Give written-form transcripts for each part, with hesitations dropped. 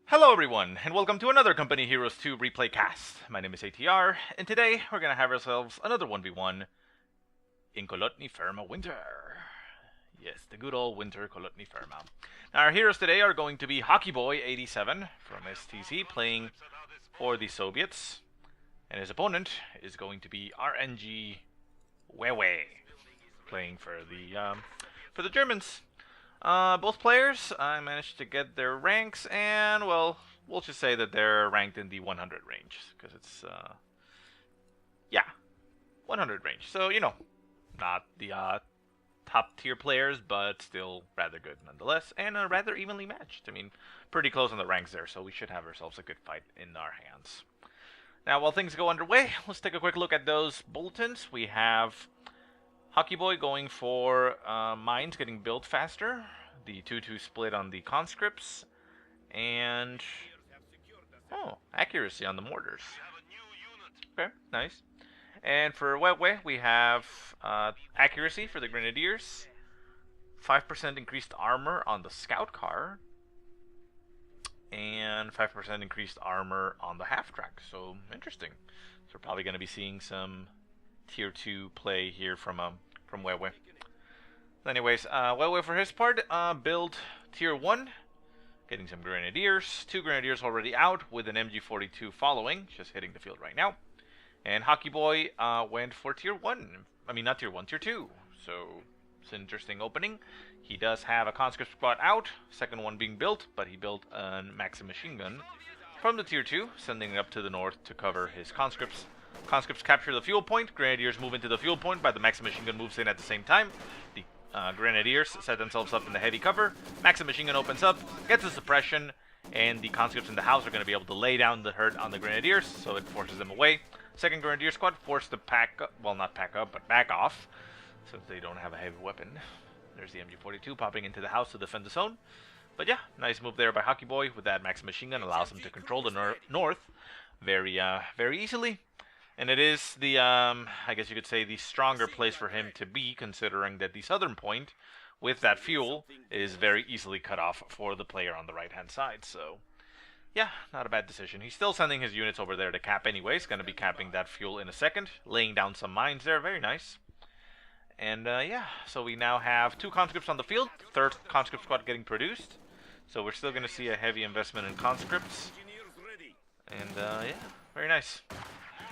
Hello everyone, and welcome to another Company Heroes 2 replay cast. My name is ATR, and today we're gonna have ourselves another 1v1 in Kholodny Ferma Winter. Yes, the good old winter Kholodny Ferma. Now our heroes today are going to be Hockey Boy 87 from STC playing for the Soviets, and his opponent is going to be RNG Wewe playing for the Germans. Both players, I managed to get their ranks, and, well, we'll just say that they're ranked in the 100 range, because it's, yeah, 100 range. So, you know, not the top tier players, but still rather good nonetheless, and rather evenly matched. I mean, pretty close on the ranks there, so we should have ourselves a good fight in our hands. Now, while things go underway, let's take a quick look at those bulletins. We have Hockey Boy going for mines getting built faster, the 2-2 split on the conscripts, and accuracy on the mortars. Okay, nice. And for Wewe, we have accuracy for the grenadiers, 5% increased armor on the scout car, and 5% increased armor on the half track. So interesting. So we're probably going to be seeing some Tier 2 play here from Wewe. Anyways, Wewe for his part, build Tier 1, getting some Grenadiers. 2 Grenadiers already out with an MG42 following, just hitting the field right now. And Hockey Boy went for Tier 1. I mean, not Tier 1, Tier 2. So it's an interesting opening. He does have a conscript squad out, second one being built, but he built a Maxim machine gun from the Tier 2, sending it up to the north to cover his conscripts. Conscripts capture the fuel point, Grenadiers move into the fuel point, but the Maxim machine gun moves in at the same time. The Grenadiers set themselves up in the heavy cover, Maxim machine gun opens up, gets a suppression, and the conscripts in the house are going to be able to lay down the hurt on the Grenadiers, so it forces them away. Second Grenadier squad forced to pack up, well, not pack up, but back off, since they don't have a heavy weapon. There's the MG42 popping into the house to defend the zone. But yeah, nice move there by Hockey Boy with that Maxim machine gun, allows him to control the north very easily. And it is the, I guess you could say, the stronger place for him to be, considering that the southern point, with that fuel, is very easily cut off for the player on the right-hand side. So, yeah, not a bad decision. He's still sending his units over there to cap anyways. Going to be capping that fuel in a second. Laying down some mines there. Very nice. And, yeah, so we now have 2 conscripts on the field. Third conscript squad getting produced. So we're still going to see a heavy investment in conscripts. And, yeah, very nice.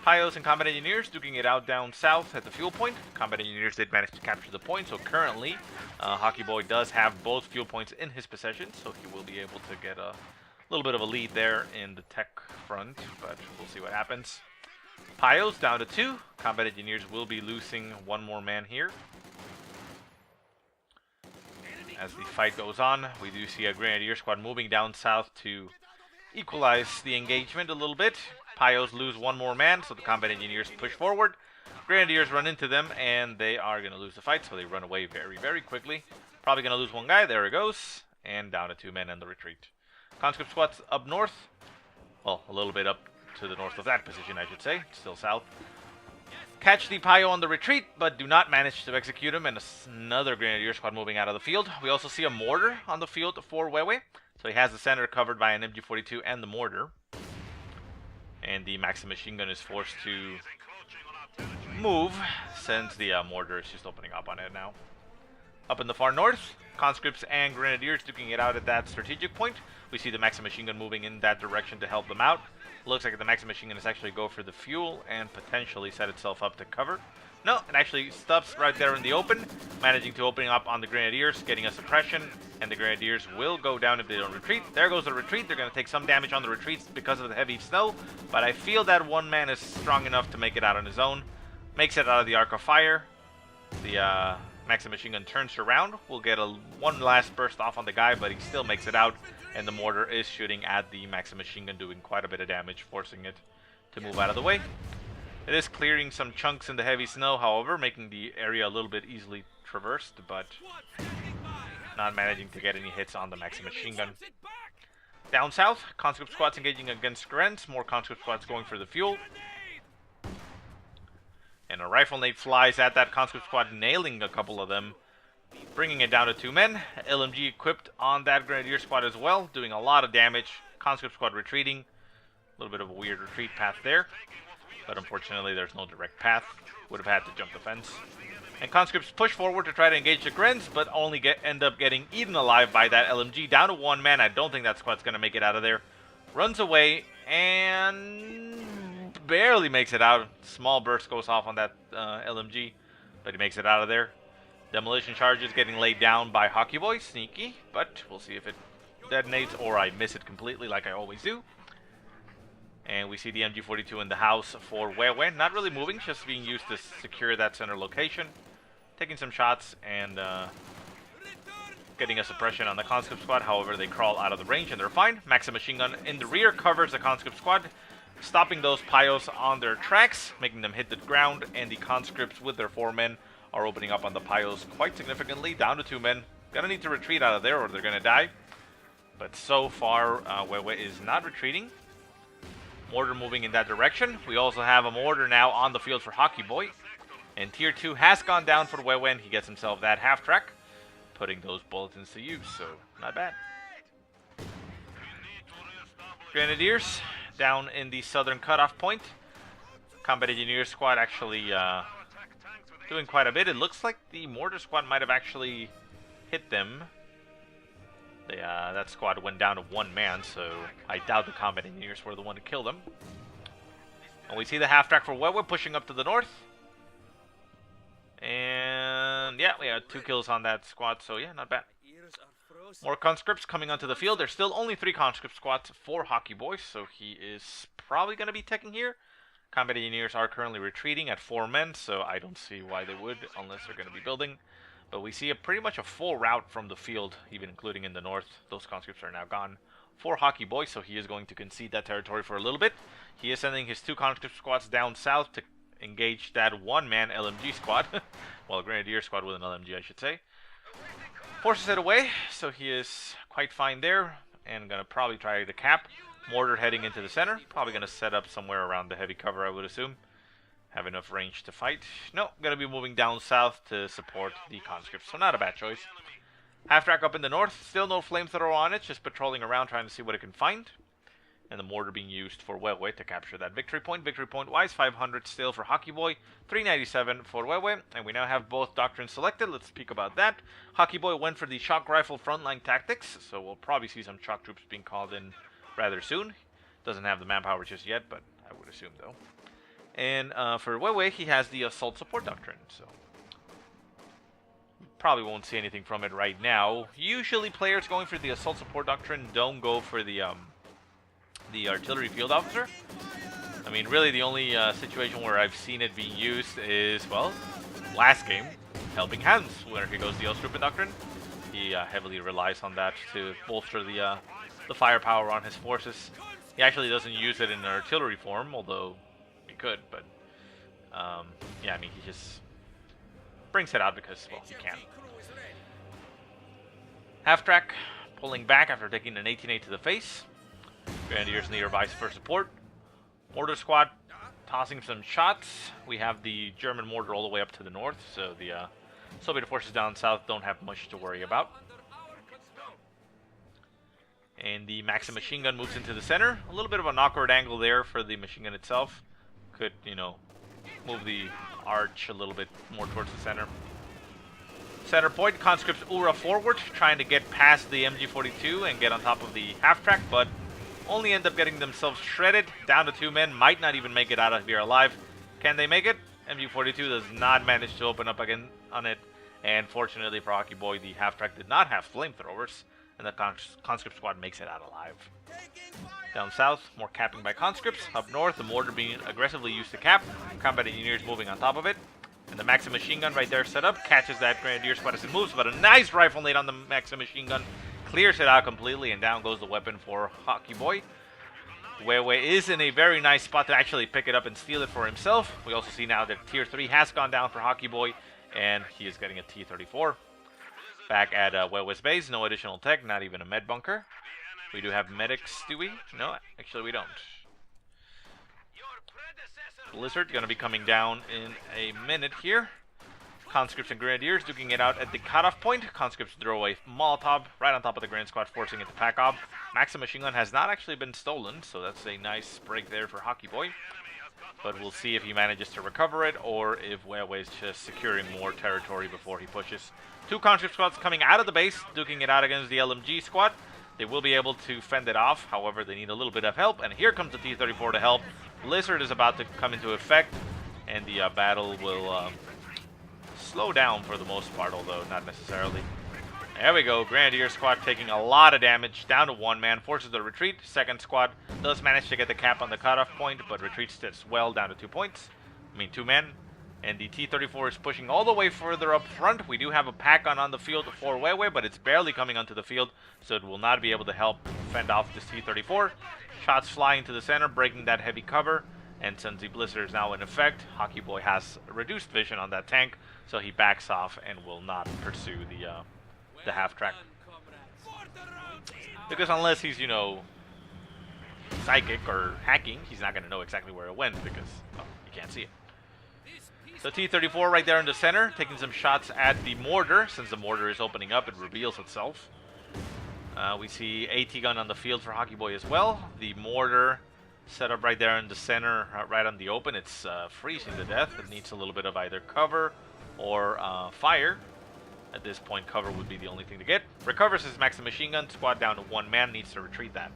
Pios and Combat Engineers duking it out down south at the fuel point. Combat Engineers did manage to capture the point, so currently Hockey Boy does have both fuel points in his possession, so he will be able to get a little bit of a lead there in the tech front, but we'll see what happens. Pios down to 2. Combat Engineers will be losing 1 more man here. As the fight goes on, we do see a Grenadier squad moving down south to equalize the engagement a little bit. Pios lose 1 more man, so the Combat Engineers push forward. Grenadiers run into them, and they are going to lose the fight, so they run away very quickly. Probably going to lose 1 guy. There it goes. And down to 2 men in the retreat. Conscript squads up north. Well, a little bit up to the north of that position, I should say. Still south. Catch the Pio on the retreat, but do not manage to execute him, and another Grenadier squad moving out of the field. We also see a mortar on the field for Wewe. So he has the center covered by an MG42 and the mortar. And the Maxim machine gun is forced to move, since the mortar is just opening up on it now. Up in the far north, conscripts and Grenadiers duking it out at that strategic point. We see the Maxim machine gun moving in that direction to help them out. Looks like the Maxim machine gun is actually go for the fuel and potentially set itself up to cover. No, it actually stops right there in the open, managing to open up on the Grenadiers, getting a suppression, and the Grenadiers will go down if they don't retreat. There goes the retreat. They're going to take some damage on the retreats because of the heavy snow, but I feel that 1 man is strong enough to make it out on his own. Makes it out of the arc of fire. The Maxim machine gun turns around. We'll get one last burst off on the guy, but he still makes it out, and the mortar is shooting at the Maxim machine gun, doing quite a bit of damage, forcing it to move out of the way. It is clearing some chunks in the heavy snow, however, making the area a little bit easily traversed, but not managing to get any hits on the Maxim machine gun. Down south, conscript squads engaging against Grens, more conscript squads going for the fuel. And a rifle nade flies at that conscript squad, nailing a couple of them. bringing it down to 2 men. LMG equipped on that Grenadier squad as well, doing a lot of damage. Conscript squad retreating. A little bit of a weird retreat path there, but unfortunately there's no direct path. Would have had to jump the fence. And conscripts push forward to try to engage the Grens, but only end up getting eaten alive by that LMG. Down to 1 man. I don't think that squad's going to make it out of there. Runs away and barely makes it out. Small burst goes off on that LMG, but he makes it out of there. Demolition charges getting laid down by Hockey Boy. Sneaky, but we'll see if it detonates or I miss it completely like I always do. And we see the MG42 in the house for Wewe. Not really moving, just being used to secure that center location. Taking some shots and getting a suppression on the conscript squad. However, they crawl out of the range and they're fine. Maxim machine gun in the rear covers the conscript squad, stopping those pyos on their tracks, making them hit the ground. And the conscripts with their 4 men are opening up on the pyos quite significantly. Down to 2 men. Gonna need to retreat out of there or they're gonna die. But so far, Wewe is not retreating. Mortar moving in that direction. We also have a mortar now on the field for Hockey Boy. And Tier 2 has gone down for Wewe, and he gets himself that half-track, putting those bulletins to use, so not bad. Grenadiers down in the southern cutoff point. Combat Engineer squad actually doing quite a bit. It looks like the mortar squad might have actually hit them. That squad went down to 1 man, so I doubt the combat engineers were the one to kill them. And we see the half-track for Wewe pushing up to the north. And yeah, we had 2 kills on that squad, so yeah, not bad. More conscripts coming onto the field. There's still only 3 conscript squads for Hockey Boy, so he is probably going to be taking here. Combat engineers are currently retreating at 4 men, so I don't see why they would unless they're going to be building. But we see pretty much a full route from the field, even including in the north. Those conscripts are now gone for Hockey Boy, so he is going to concede that territory for a little bit. He is sending his 2 conscript squads down south to engage that 1-man LMG squad. Well, a Grenadier squad with an LMG, I should say. Forces it away, so he is quite fine there. And going to probably try to cap. Mortar heading into the center. Probably going to set up somewhere around the heavy cover, I would assume. Have enough range to fight. No, going to be moving down south to support the conscripts, so not a bad choice. Half-track up in the north, still no flamethrower on it, just patrolling around trying to see what it can find. And the mortar being used for Wewe to capture that victory point. Victory point-wise, 500 still for Hockey Boy, 397 for Wewe, and we now have both Doctrine selected. Let's speak about that. Hockey Boy went for the shock rifle frontline tactics, so we'll probably see some shock troops being called in rather soon. Doesn't have the manpower just yet, but I would assume though. And for Wewe, he has the Assault Support Doctrine, so probably won't see anything from it right now. Usually players going for the Assault Support Doctrine don't go for the Artillery Field Officer. I mean, really the only situation where I've seen it being used is, well, last game, Helping Hands, where he goes the Ostrupen Doctrine. He heavily relies on that to bolster the firepower on his forces. He actually doesn't use it in an artillery form, although could, but yeah, I mean, he just brings it out because, well, he can. Half-track pulling back after taking an 18-8 to the face. Grenadiers nearby for support. Mortar squad tossing some shots. We have the German mortar all the way up to the north, so the Soviet forces down south don't have much to worry about. And the Maxim machine gun moves into the center. A little bit of an awkward angle there for the machine gun itself. Could, you know, move the arch a little bit more towards the center. Center point, conscripts Ura forward, trying to get past the MG42 and get on top of the half-track, but only end up getting themselves shredded. Down to 2 men, might not even make it out of here alive. Can they make it? MG42 does not manage to open up again on it, and fortunately for Hockey Boy, the half-track did not have flamethrowers, and the conscript squad makes it out alive. Down south, more capping by conscripts. Up north, the mortar being aggressively used to cap. Combat engineers moving on top of it. And the Maxim machine gun right there set up. Catches that Grenadier squad as it moves, but a nice rifle nade on the Maxim machine gun. Clears it out completely, and down goes the weapon for Hockey Boy. Wewe is in a very nice spot to actually pick it up and steal it for himself. We also see now that Tier 3 has gone down for Hockey Boy, and he is getting a T-34. Back at Wewe's base, no additional tech, not even a med bunker. We do have medics, do we? No, actually we don't. Blizzard going to be coming down in a minute here. Conscripts and Grenadiers duking it out at the cutoff point. Conscripts throw a Molotov right on top of the Grand Squad, forcing it to pack up. Maxim Machine Gun has not actually been stolen, so that's a nice break there for Hockey Boy. But we'll see if he manages to recover it, or if Wewe is just securing more territory before he pushes. 2 conscript squads coming out of the base, duking it out against the LMG squad. They will be able to fend it off, however they need a little bit of help, and here comes the T-34 to help. Blizzard is about to come into effect, and the battle will slow down for the most part, although not necessarily. There we go, Grenadier squad taking a lot of damage, down to 1 man, forces the retreat. Second squad does manage to get the cap on the cutoff point, but retreats as well, down to 2 points. 2 men. And the T-34 is pushing all the way further up front. We do have a pack on the field for Wewe, but it's barely coming onto the field, so it will not be able to help fend off this T-34. Shots flying to the center, breaking that heavy cover. And since the Blizzard is now in effect, Hockey Boy has reduced vision on that tank, so he backs off and will not pursue the half-track. Because unless he's, you know, psychic or hacking, he's not going to know exactly where it went because, well, you can't see it. So T-34 right there in the center, taking some shots at the mortar. Since the mortar is opening up, it reveals itself. We see AT gun on the field for Hockey Boy as well. The mortar set up right there in the center, right on the open. It's freezing to death. It needs a little bit of either cover or fire. At this point, cover would be the only thing to get. Recovers his Maxim machine gun. Squad down to 1 man, needs to retrieve that.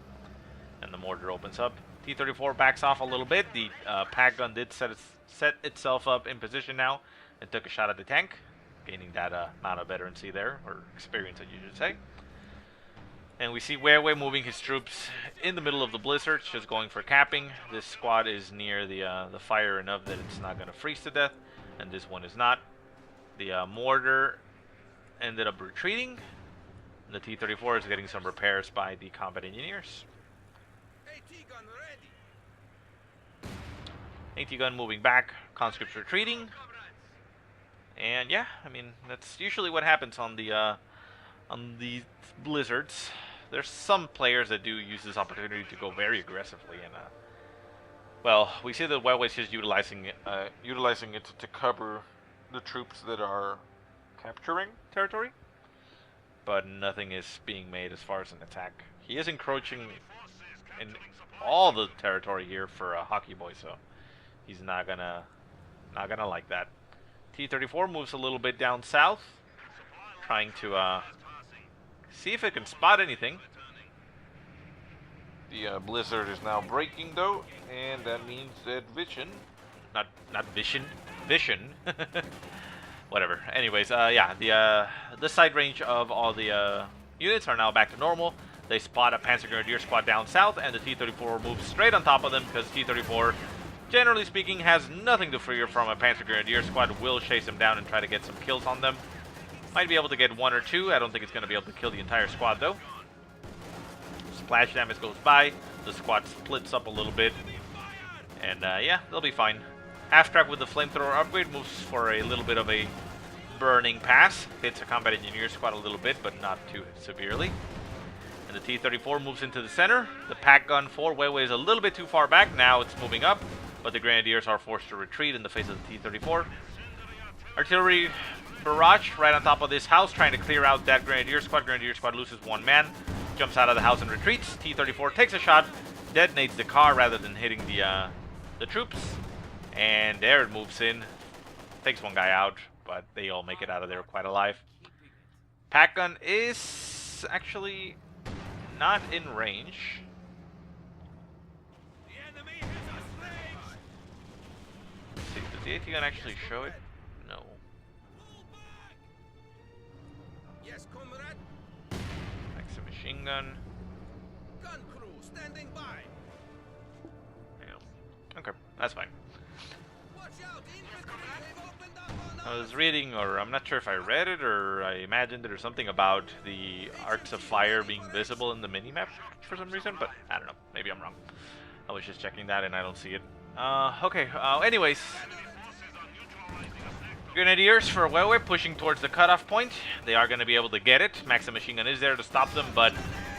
And the mortar opens up. T-34 backs off a little bit. The pack gun did set itself up in position now and took a shot at the tank, gaining that amount of veterancy there, or experience, as you should say. And we see Wewe moving his troops in the middle of the blizzard, just going for capping. This squad is near the fire enough that it's not going to freeze to death, and this one is not. The mortar ended up retreating, and the T-34 is getting some repairs by the combat engineers. AT gun moving back, conscripts retreating, and yeah, I mean that's usually what happens on the blizzards. There's some players that do use this opportunity to go very aggressively, and well, we see that Wewe is just utilizing it to cover the troops that are capturing territory, but nothing is being made as far as an attack. He is encroaching in all the territory here for Hockey Boy, so he's not gonna like that. T-34 moves a little bit down south, trying to see if it can spot anything. The blizzard is now breaking though, and that means that vision, not vision, whatever. Anyways, yeah, the sight range of all the units are now back to normal. They spot a Panzer Grenadier squad down south, and the T-34 moves straight on top of them because T-34, generally speaking, has nothing to fear from a Panzer Grenadier squad. Will chase them down and try to get some kills on them. Might be able to get 1 or 2. I don't think it's going to be able to kill the entire squad, though. Splash damage goes by. The squad splits up a little bit. And, yeah, they'll be fine. Half-track with the flamethrower upgrade moves for a little bit of a burning pass. Hits a combat engineer squad a little bit, but not too severely. And the T-34 moves into the center. The pack gun for Wewe is a little bit too far back. Now it's moving up, but the Grenadiers are forced to retreat in the face of the T-34. Artillery barrage right on top of this house, trying to clear out that Grenadier squad. Grenadier squad loses 1 man, jumps out of the house and retreats. T-34 takes a shot, detonates the car rather than hitting the troops. And there it moves in, takes 1 guy out, but they all make it out of there quite alive. Pack gun is actually not in range. Let's see, does the AT gun actually show it? No. Yes, comrade. Maxim machine gun. Gun crew standing by. Yeah. Okay, that's fine. Watch out, infantry. They've opened up on I was reading, or I'm not sure if I read it or I imagined it or something about the arcs of fire being visible in the minimap for some reason, but I don't know. Maybe I'm wrong. I was just checking that and I don't see it. Okay, anyways. Grenadiers for Wewe pushing towards the cutoff point. They are going to be able to get it. Maxim machine gun is there to stop them, but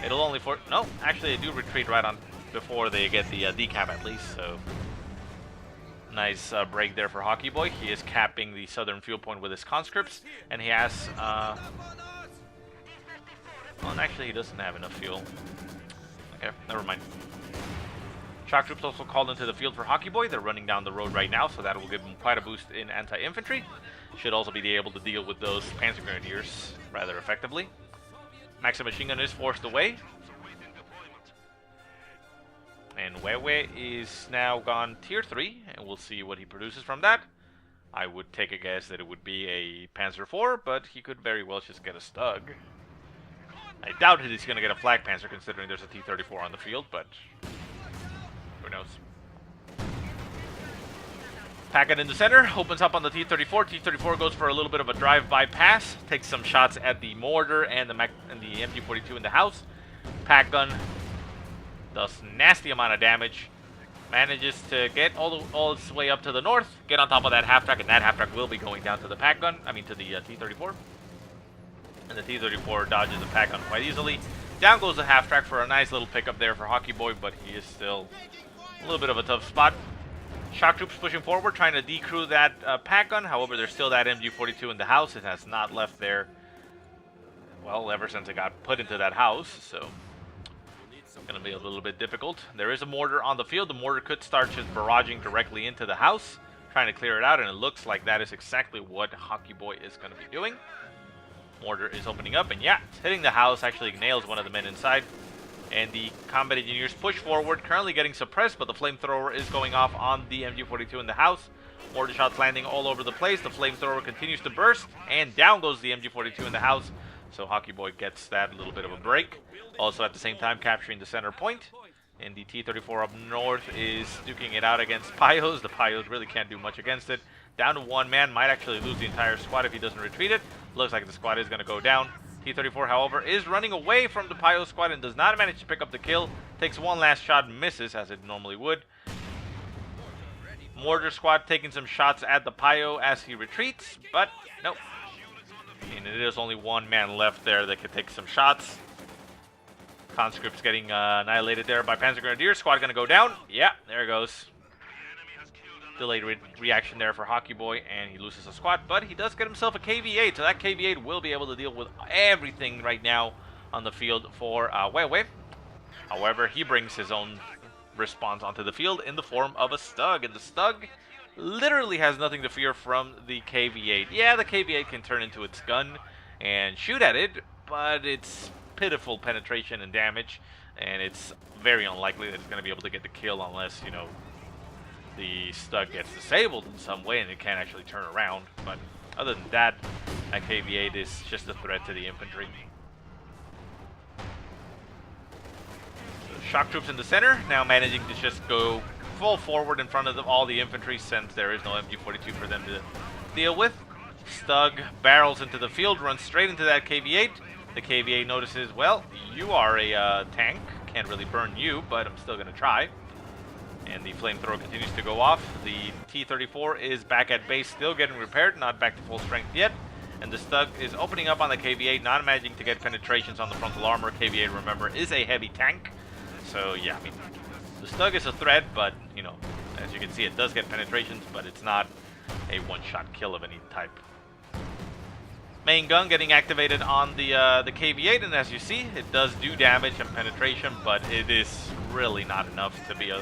it'll only for... No, actually they do retreat right on before they get the decap at least, so... Nice break there for Hockey Boy. He is capping the southern field point with his conscripts, and he has. Well, actually, he doesn't have enough fuel. Okay, never mind. Shock troops also called into the field for Hockey Boy. They're running down the road right now, so that will give them quite a boost in anti-infantry. Should also be able to deal with those Panzer Grenadiers rather effectively. Maxim Machine Gun is forced away. And Wewe is now gone tier 3, and we'll see what he produces from that. I would take a guess that it would be a Panzer IV, but he could very well just get a Stug. I doubt he's going to get a Flak Panzer considering there's a T-34 on the field, but who knows. Packet in the center, opens up on the T-34. T-34 goes for a little bit of a drive-by pass, takes some shots at the mortar and the MG-42 in the house. Pack gun does nasty amount of damage, manages to get all its way up to the north, get on top of that half-track, and that half-track will be going down to the pack gun, to the T-34. And the T-34 dodges the pack gun quite easily. Down goes the half-track for a nice little pickup there for Hockey Boy, but he is still a little bit of a tough spot. Shock troops pushing forward, trying to decrew that pack gun. However, there's still that MG-42 in the house. It has not left there, well, ever since it got put into that house, so it's going to be a little bit difficult. There is a mortar on the field. The mortar could start just barraging directly into the house, trying to clear it out, and it looks like that is exactly what Hockey Boy is going to be doing. Mortar is opening up, and yeah, it's hitting the house, actually nails one of the men inside. And the combat engineers push forward, currently getting suppressed, but the flamethrower is going off on the MG-42 in the house. Mortar shots landing all over the place. The flamethrower continues to burst, and down goes the MG-42 in the house. So Hockey Boy gets that little bit of a break. Also at the same time capturing the center point. And the T-34 up north is duking it out against Pios. The Pios really can't do much against it. Down to one man, might actually lose the entire squad if he doesn't retreat it. Looks like the squad is going to go down. T-34, however, is running away from the Pio squad and does not manage to pick up the kill. Takes one last shot, misses as it normally would. Mortar squad taking some shots at the Pio as he retreats, but nope. And it is only one man left there that could take some shots. Conscripts getting annihilated there by Panzer Grenadier. Squad going to go down. Yeah, there it goes. Delayed reaction there for Hockey Boy, and he loses a squad, but he does get himself a KV-8, so that KV-8 will be able to deal with everything right now on the field for Wewe. However, he brings his own response onto the field in the form of a Stug, and the Stug literally has nothing to fear from the KV-8. Yeah, the KV-8 can turn into its gun and shoot at it, but it's pitiful penetration and damage, and it's very unlikely that it's going to be able to get the kill unless, you know, the Stug gets disabled in some way and it can't actually turn around. But other than that, that KV-8 is just a threat to the infantry. So shock troops in the center, now managing to just go full forward in front of all the infantry since there is no MG-42 for them to deal with. Stug barrels into the field, runs straight into that KV-8. The KV-8 notices, well, you are a tank, can't really burn you, but I'm still going to try. And the flamethrower continues to go off. The T-34 is back at base, still getting repaired, not back to full strength yet. And the Stug is opening up on the KV-8, not managing to get penetrations on the frontal armor. KV-8, remember, is a heavy tank. So, yeah, I mean, the Stug is a threat, but, you know, as you can see, it does get penetrations, but it's not a one-shot kill of any type. Main gun getting activated on the KV-8, and as you see, it does do damage and penetration, but it is really not enough to be a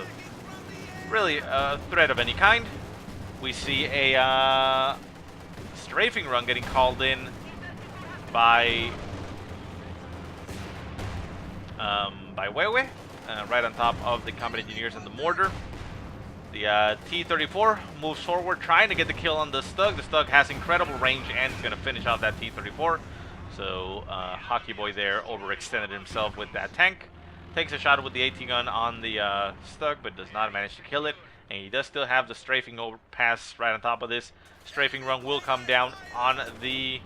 threat of any kind. We see a strafing run getting called in by Wewe, right on top of the combat engineers and the mortar. The T-34 moves forward, trying to get the kill on the Stug. The Stug has incredible range and is going to finish off that T-34. So Hockey Boy there overextended himself with that tank. Takes a shot with the AT gun on the Stug, but does not manage to kill it. And he does still have the strafing pass right on top of this. Strafing run will come down on the...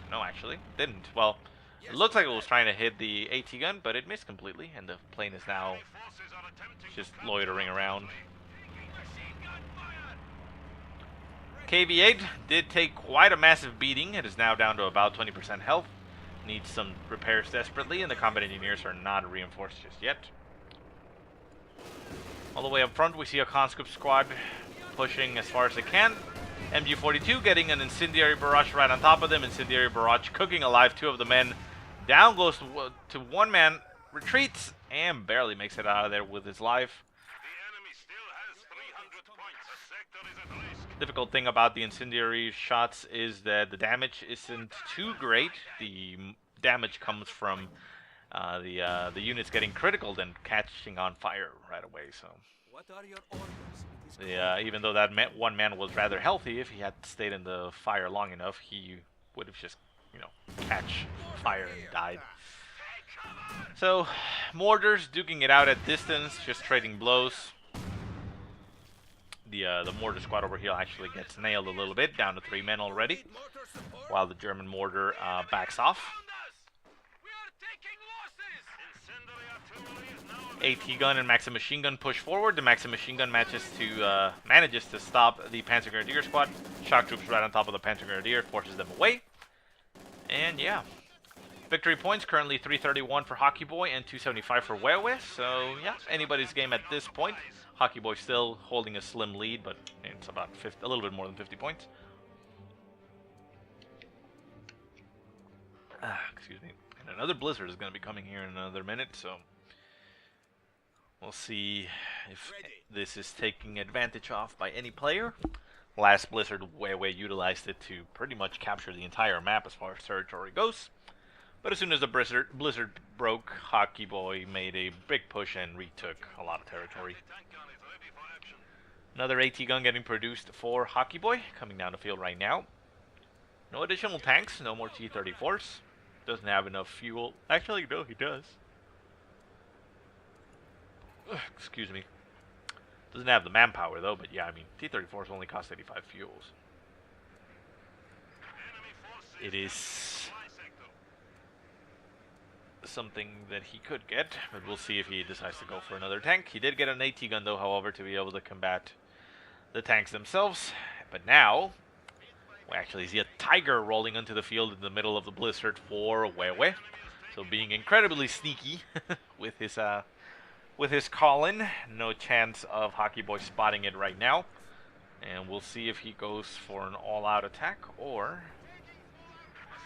no, actually, didn't. Well, it looks like it was trying to hit the AT gun, but it missed completely, and the plane is now just loitering around. KV-8 did take quite a massive beating. It is now down to about 20% health. Needs some repairs desperately, and the combat engineers are not reinforced just yet. All the way up front, we see a conscript squad pushing as far as they can. MG42 getting an incendiary barrage right on top of them. Incendiary barrage cooking alive 2 of the men. Down goes to 1 man, retreats, and barely makes it out of there with his life. Difficult thing about the incendiary shots is that the damage isn't too great. The damage comes from the units getting critical and catching on fire right away. So, What are your orders? even though that 1 man was rather healthy, if he had stayed in the fire long enough, he would have just, catch fire and died. So, mortars duking it out at distance, just trading blows. The mortar squad over here actually gets nailed a little bit, down to 3 men already, while the German mortar backs off. AT gun and Maxim machine gun push forward. The Maxim machine gun manages to stop the Panzer Grenadier squad. Shock troops right on top of the Panzer Grenadier, forces them away. And yeah, victory points currently 331 for Hockey Boy and 275 for Wewe. So yeah, anybody's game at this point. Hockey Boy still holding a slim lead, but it's about a little bit more than 50 points. Excuse me. And another blizzard is going to be coming here in another minute, so we'll see if this is taking advantage of by any player. Last blizzard, Wewe utilized it to pretty much capture the entire map as far as territory goes. But as soon as the blizzard broke, Hockey Boy made a big push and retook a lot of territory. Another AT gun getting produced for Hockey Boy, coming down the field right now. No additional tanks, no more T-34s. Doesn't have enough fuel. Actually, no, he does. Excuse me. Doesn't have the manpower though, but yeah, I mean, T-34s only cost 85 fuels. It is something that he could get, but we'll see if he decides to go for another tank. He did get an AT gun though, however, to be able to combat the tanks themselves. But now, we actually see a Tiger rolling onto the field in the middle of the blizzard for Wewe. So being incredibly sneaky with his call-in. No chance of Hockey Boy spotting it right now. And we'll see if he goes for an all-out attack or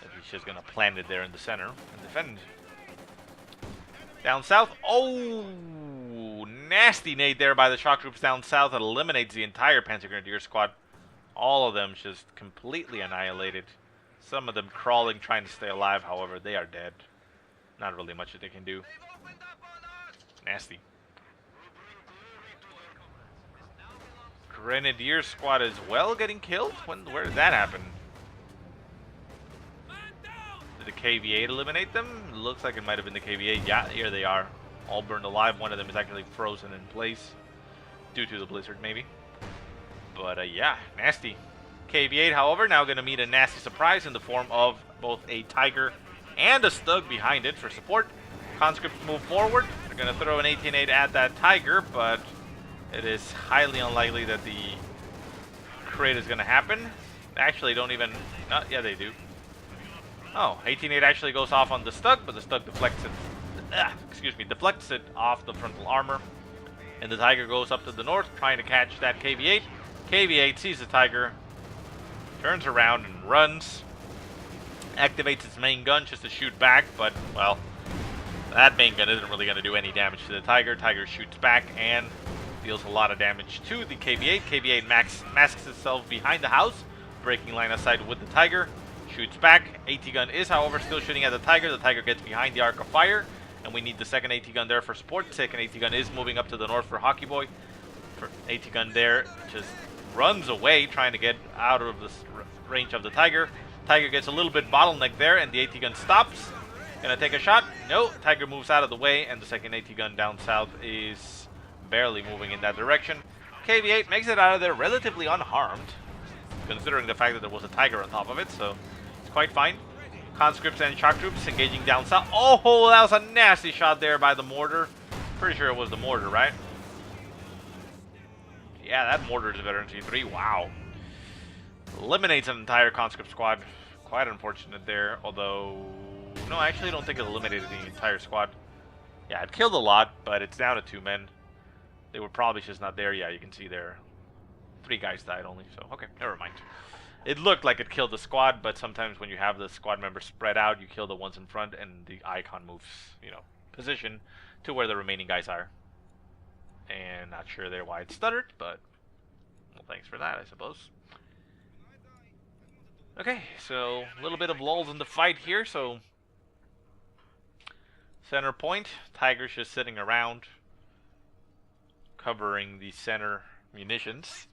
if he's just going to plant it there in the center and defend. Down south. Oh, nasty nade there by the shock troops down south. That eliminates the entire Panzer Grenadier squad. All of them just completely annihilated. Some of them crawling, trying to stay alive. However, they are dead. Not really much that they can do. Nasty. Grenadier squad as well getting killed? Where did that happen? Did the KV-8 eliminate them? Looks like it might have been the KV-8. Yeah, here they are. All burned alive. One of them is actually frozen in place. Due to the blizzard, maybe. But yeah, nasty. KV-8, however, now going to meet a nasty surprise in the form of both a Tiger and a Stug behind it for support. Conscripts move forward. They're going to throw an 18-8 at that Tiger, but it is highly unlikely that the crit is going to happen. Actually, don't even... yeah, they do. Oh, 18-8 actually goes off on the Stug, but the Stug deflects it. Deflects it off the frontal armor. And the Tiger goes up to the north, trying to catch that KV-8. KV-8 sees the Tiger, turns around and runs. Activates its main gun just to shoot back, but, well, that main gun isn't really going to do any damage to the Tiger. Tiger shoots back and deals a lot of damage to the KV-8. KV-8 masks itself behind the house, breaking line of sight with the Tiger. Shoots back. AT gun is, however, still shooting at the Tiger. The Tiger gets behind the arc of fire, and we need the second AT gun there for support. Second AT gun is moving up to the north for Hockey Boy. AT gun there just runs away, trying to get out of the range of the Tiger. Tiger gets a little bit bottlenecked there, and the AT gun stops. Gonna take a shot. No, Tiger moves out of the way, and the second AT gun down south is barely moving in that direction. KV-8 makes it out of there relatively unharmed, considering the fact that there was a Tiger on top of it, so it's quite fine. Conscripts and shock troops engaging down south. Oh, that was a nasty shot there by the mortar. Pretty sure it was the mortar, right? Yeah, that mortar is a veteran T3. Wow. Eliminates an entire conscript squad. Quite unfortunate there, although... No, I actually don't think it eliminated the entire squad. Yeah, it killed a lot, but it's down to 2 men. They were probably just not there. Yeah, you can see there. 3 guys died only, so okay, never mind. It looked like it killed the squad, but sometimes when you have the squad members spread out, you kill the ones in front, and the icon moves, you know, position to where the remaining guys are. And not sure there why it stuttered, but well, thanks for that, I suppose. Okay, so a little bit of lulls in the fight here, so center point, Tiger's just sitting around, covering the center munitions.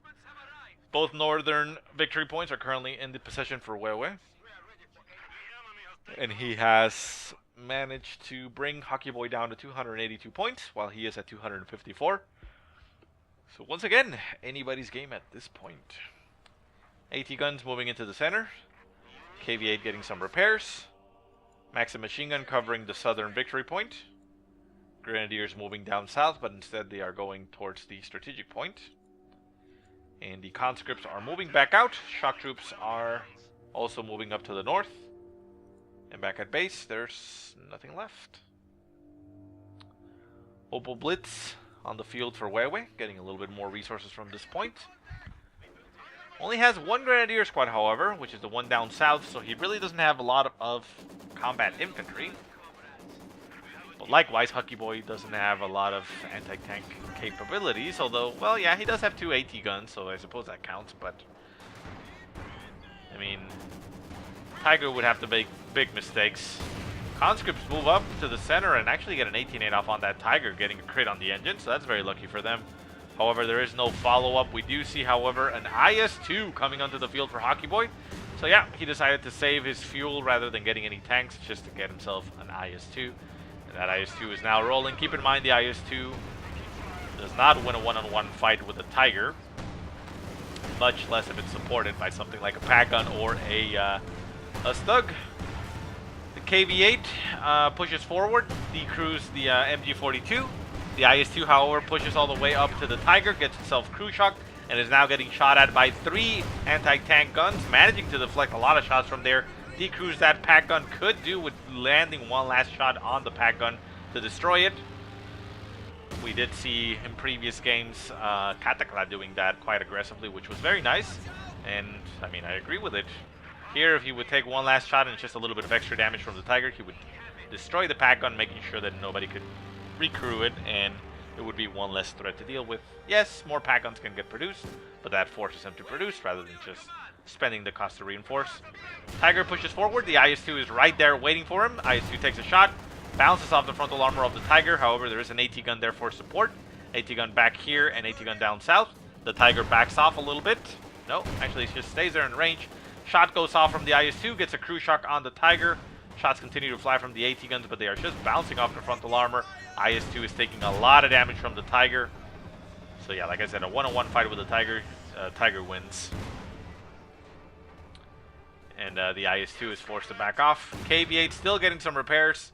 Both northern victory points are currently in the possession for Wewe. And he has managed to bring Hockey Boy down to 282 points, while he is at 254. So once again, anybody's game at this point. AT guns moving into the center. KV-8 getting some repairs. Maxim machine gun covering the southern victory point. Grenadiers moving down south, but instead they are going towards the strategic point. And the conscripts are moving back out. Shock troops are also moving up to the north. And back at base, there's nothing left. Opal Blitz on the field for Wewe, getting a little bit more resources from this point. Only has 1 Grenadier squad, however, which is the one down south, so he really doesn't have a lot of combat infantry. But likewise, Hockey Boy doesn't have a lot of anti-tank capabilities, although, well, yeah, he does have 2 AT guns, so I suppose that counts, but I mean, Tiger would have to make big mistakes. Conscripts move up to the center and actually get an 18-8 off on that Tiger, getting a crit on the engine, so that's very lucky for them. However, there is no follow-up. We do see, however, an IS-2 coming onto the field for Hockey Boy. So yeah, he decided to save his fuel rather than getting any tanks, just to get himself an IS-2. And that IS-2 is now rolling. Keep in mind the IS-2 does not win a one-on-one fight with a Tiger, much less if it's supported by something like a pack gun or a Stug. The KV-8 pushes forward, decrews the MG-42. The IS-2, however, pushes all the way up to the Tiger, gets itself crew shocked, and is now getting shot at by 3 anti-tank guns, managing to deflect a lot of shots from there. Decrews that pack gun could do with landing one last shot on the pack gun to destroy it. We did see in previous games Katakla doing that quite aggressively, which was very nice, and I mean, I agree with it. Here, if he would take one last shot and just a little bit of extra damage from the Tiger, he would destroy the pack gun, making sure that nobody could recrew it, and it would be one less threat to deal with. Yes, more pack guns can get produced, but that forces him to produce rather than just spending the cost to reinforce. Tiger pushes forward. The IS-2 is right there waiting for him. IS-2 takes a shot, bounces off the frontal armor of the Tiger. However, there is an AT gun there for support. AT gun back here and AT gun down south. The Tiger backs off a little bit. No, actually, he just stays there in range. Shot goes off from the IS-2, gets a crew shock on the Tiger. Shots continue to fly from the AT guns, but they are just bouncing off the frontal armor. IS-2 is taking a lot of damage from the Tiger. So yeah, like I said, a one-on-one fight with the Tiger, Tiger wins. And the IS-2 is forced to back off. KV-8 still getting some repairs.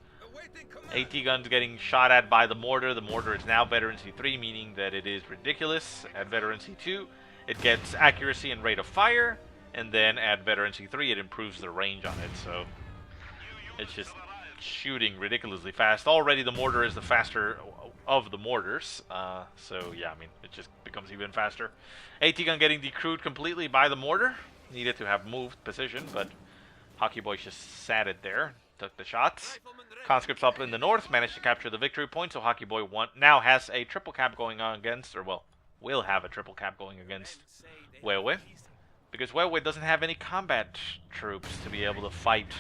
AT guns getting shot at by the mortar. The mortar is now veterancy 3, meaning that it is ridiculous. At veterancy 2, it gets accuracy and rate of fire. And then at veterancy 3, it improves the range on it. So it's just shooting ridiculously fast. Already the mortar is the faster of the mortars. So yeah, I mean, it just becomes even faster. AT gun getting decrewed completely by the mortar. Needed to have moved position, but Hockey Boy just sat it there. Took the shots. Conscripts up in the north managed to capture the victory point, so Hockey Boy now has a triple cap going on against, or well, will have a triple cap going against Wewe. Because Wewe doesn't have any combat troops to be able to fight.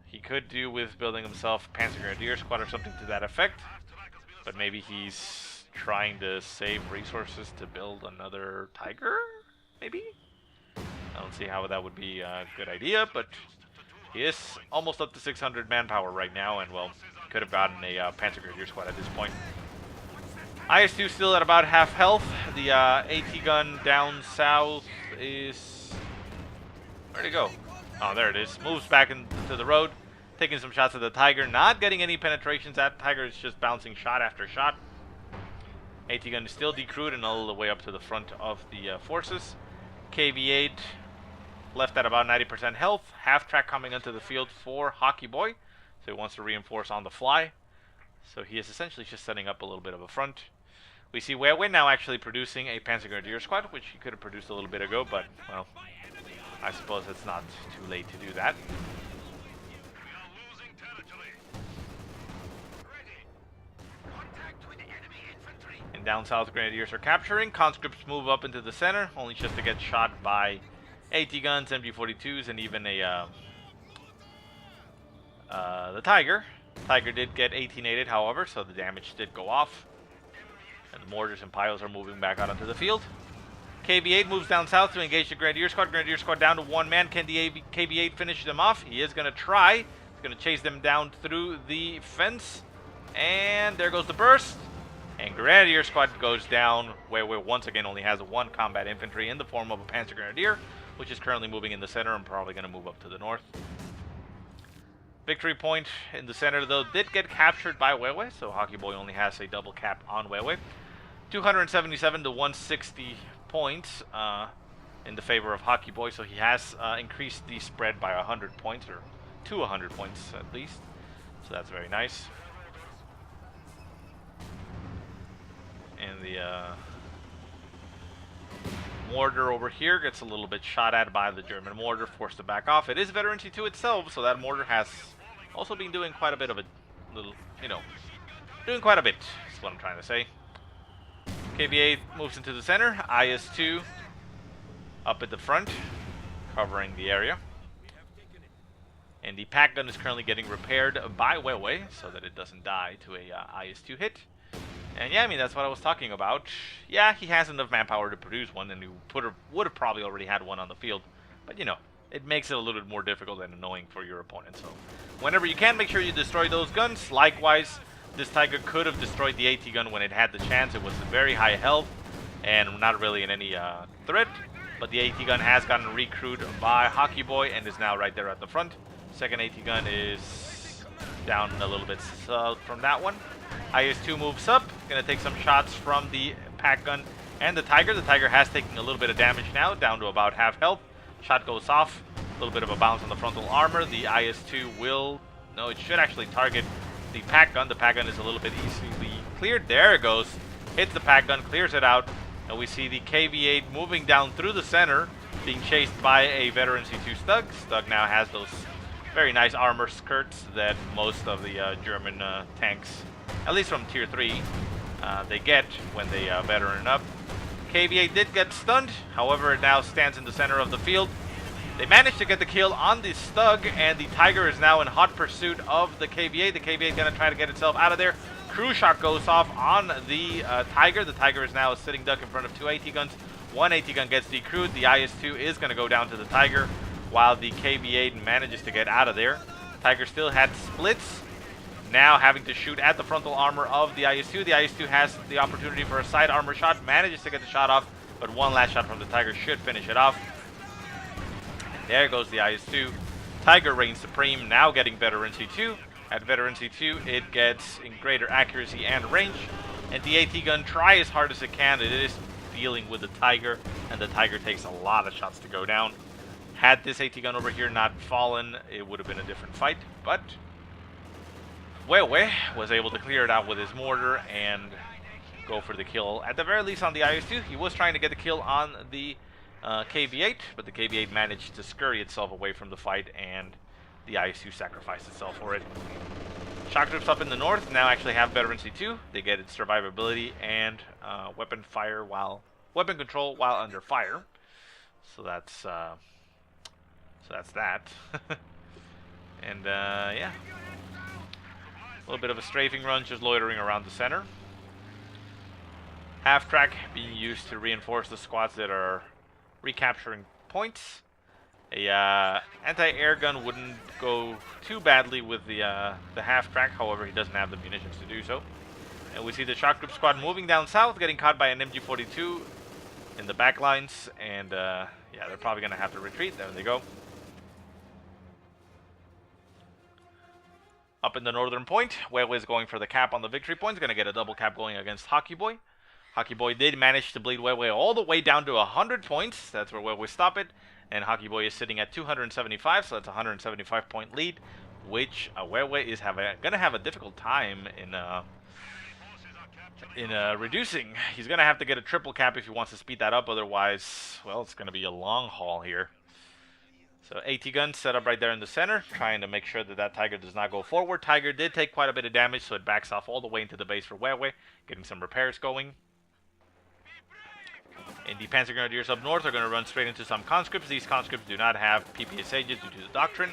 He could do with building himself a Panzer Grenadier squad or something to that effect. But maybe he's trying to save resources to build another Tiger? Maybe? I don't see how that would be a good idea, but he is almost up to 600 manpower right now, and well, could have gotten a Panzer Grenadier squad at this point. IS-2 still at about half health. The AT gun down south is... Where'd it go? Oh, there it is. Moves back into the road, taking some shots at the Tiger, not getting any penetrations. That Tiger is just bouncing shot after shot. AT gun is still decrewed and all the way up to the front of the forces. KV-8 left at about 90% health. Half track coming onto the field for Hockey Boy, so he wants to reinforce on the fly. So he is essentially just setting up a little bit of a front. We see Wewe now actually producing a Panzer Grenadier squad, which he could have produced a little bit ago, but, well, I suppose it's not too late to do that. And down south, Grenadiers are capturing. Conscripts move up into the center, only just to get shot by AT guns, MG42s, and even a the Tiger. Tiger did get 18-aided, however, so the damage did go off. And the mortars and piles are moving back out onto the field. KB8 moves down south to engage the Grenadier Squad. Grenadier Squad down to one man. Can the KB8 finish them off? He is going to try. He's going to chase them down through the fence. And there goes the burst. And Grenadier Squad goes down. Wewe once again only has one combat infantry in the form of a Panzer Grenadier, which is currently moving in the center and probably going to move up to the north. Victory point in the center, though, did get captured by Wewe, so Hockey Boy only has a double cap on Wewe. 277 to 160 points in the favor of Hockey Boy, so he has increased the spread by 100 points, or to 100 points at least. So that's very nice. And the mortar over here gets a little bit shot at by the German mortar, forced to back off. It is Veteran C2 itself, so that mortar has also been doing quite a bit of a little, doing quite a bit, is what I'm trying to say. KBA moves into the center. IS-2 up at the front, covering the area. And the pack gun is currently getting repaired by Wewe, so that it doesn't die to a IS-2 hit. And yeah, I mean, that's what I was talking about. Yeah, he has enough manpower to produce one, and he would have probably already had one on the field. But, it makes it a little bit more difficult and annoying for your opponent. So, whenever you can, make sure you destroy those guns. Likewise, this Tiger could have destroyed the AT gun when it had the chance. It was very high health and not really in any threat. But the AT gun has gotten recruited by Hockey Boy and is now right there at the front. Second AT gun is down a little bit from that one. IS-2 moves up, going to take some shots from the pack gun and the Tiger. The Tiger has taken a little bit of damage now, down to about half health. Shot goes off, a little bit of a bounce on the frontal armor. The IS-2 will, no, it should actually target the pack gun. The pack gun is a little bit easily cleared. There it goes, hits the pack gun, clears it out, and we see the KV-8 moving down through the center, being chased by a Veteran C2 Stug. Stug now has those very nice armor skirts that most of the German tanks, at least from Tier 3, they get when they veteran up. KV-8 did get stunned, however it now stands in the center of the field. They managed to get the kill on the Stug, and the Tiger is now in hot pursuit of the KV-8. The KV-8 is going to try to get itself out of there. Crew shot goes off on the Tiger. The Tiger is now a sitting duck in front of two AT guns. One AT gun gets decrewed. The IS-2 is going to go down to the Tiger, while the KV-8 manages to get out of there. Tiger still had splits, now having to shoot at the frontal armor of the IS-2. The IS-2 has the opportunity for a side armor shot, manages to get the shot off, but one last shot from the Tiger should finish it off. And there goes the IS-2. Tiger reigns supreme, now getting Veteran C2. At Veteran C2, it gets in greater accuracy and range, and the AT gun try as hard as it can. It is dealing with the Tiger, and the Tiger takes a lot of shots to go down. Had this AT gun over here not fallen, it would have been a different fight, but Wewe was able to clear it out with his mortar and go for the kill, at the very least on the IS-2. He was trying to get the kill on the KV-8, but the KV-8 managed to scurry itself away from the fight, and the IS-2 sacrificed itself for it. Shock troops up in the north now actually have Veteran C2. They get its survivability and weapon control while under fire. So that's that. And yeah, a little bit of a strafing run, just loitering around the center. Half track being used to reinforce the squads that are recapturing points. A anti-air gun wouldn't go too badly with the half track, however he doesn't have the munitions to do so. And we see the shock troop squad moving down south, getting caught by an MG42 in the back lines, and yeah, they're probably going to have to retreat. There they go. Up in the northern point, Wewe is going for the cap on the victory point. He's going to get a double cap going against Hockey Boy. Hockey Boy did manage to bleed Wewe all the way down to 100 points. That's where Wewe stopped it. And Hockey Boy is sitting at 275, so that's a 175 point lead, which Wewe is going to have a difficult time in in reducing. He's going to have to get a triple cap if he wants to speed that up. Otherwise, well, it's going to be a long haul here. So AT gun set up right there in the center, trying to make sure that that Tiger does not go forward. Tiger did take quite a bit of damage, so it backs off all the way into the base for Wewe, getting some repairs going. And the Panzer Grenadiers up north are going to run straight into some conscripts. These conscripts do not have PPSHs due to the Doctrine,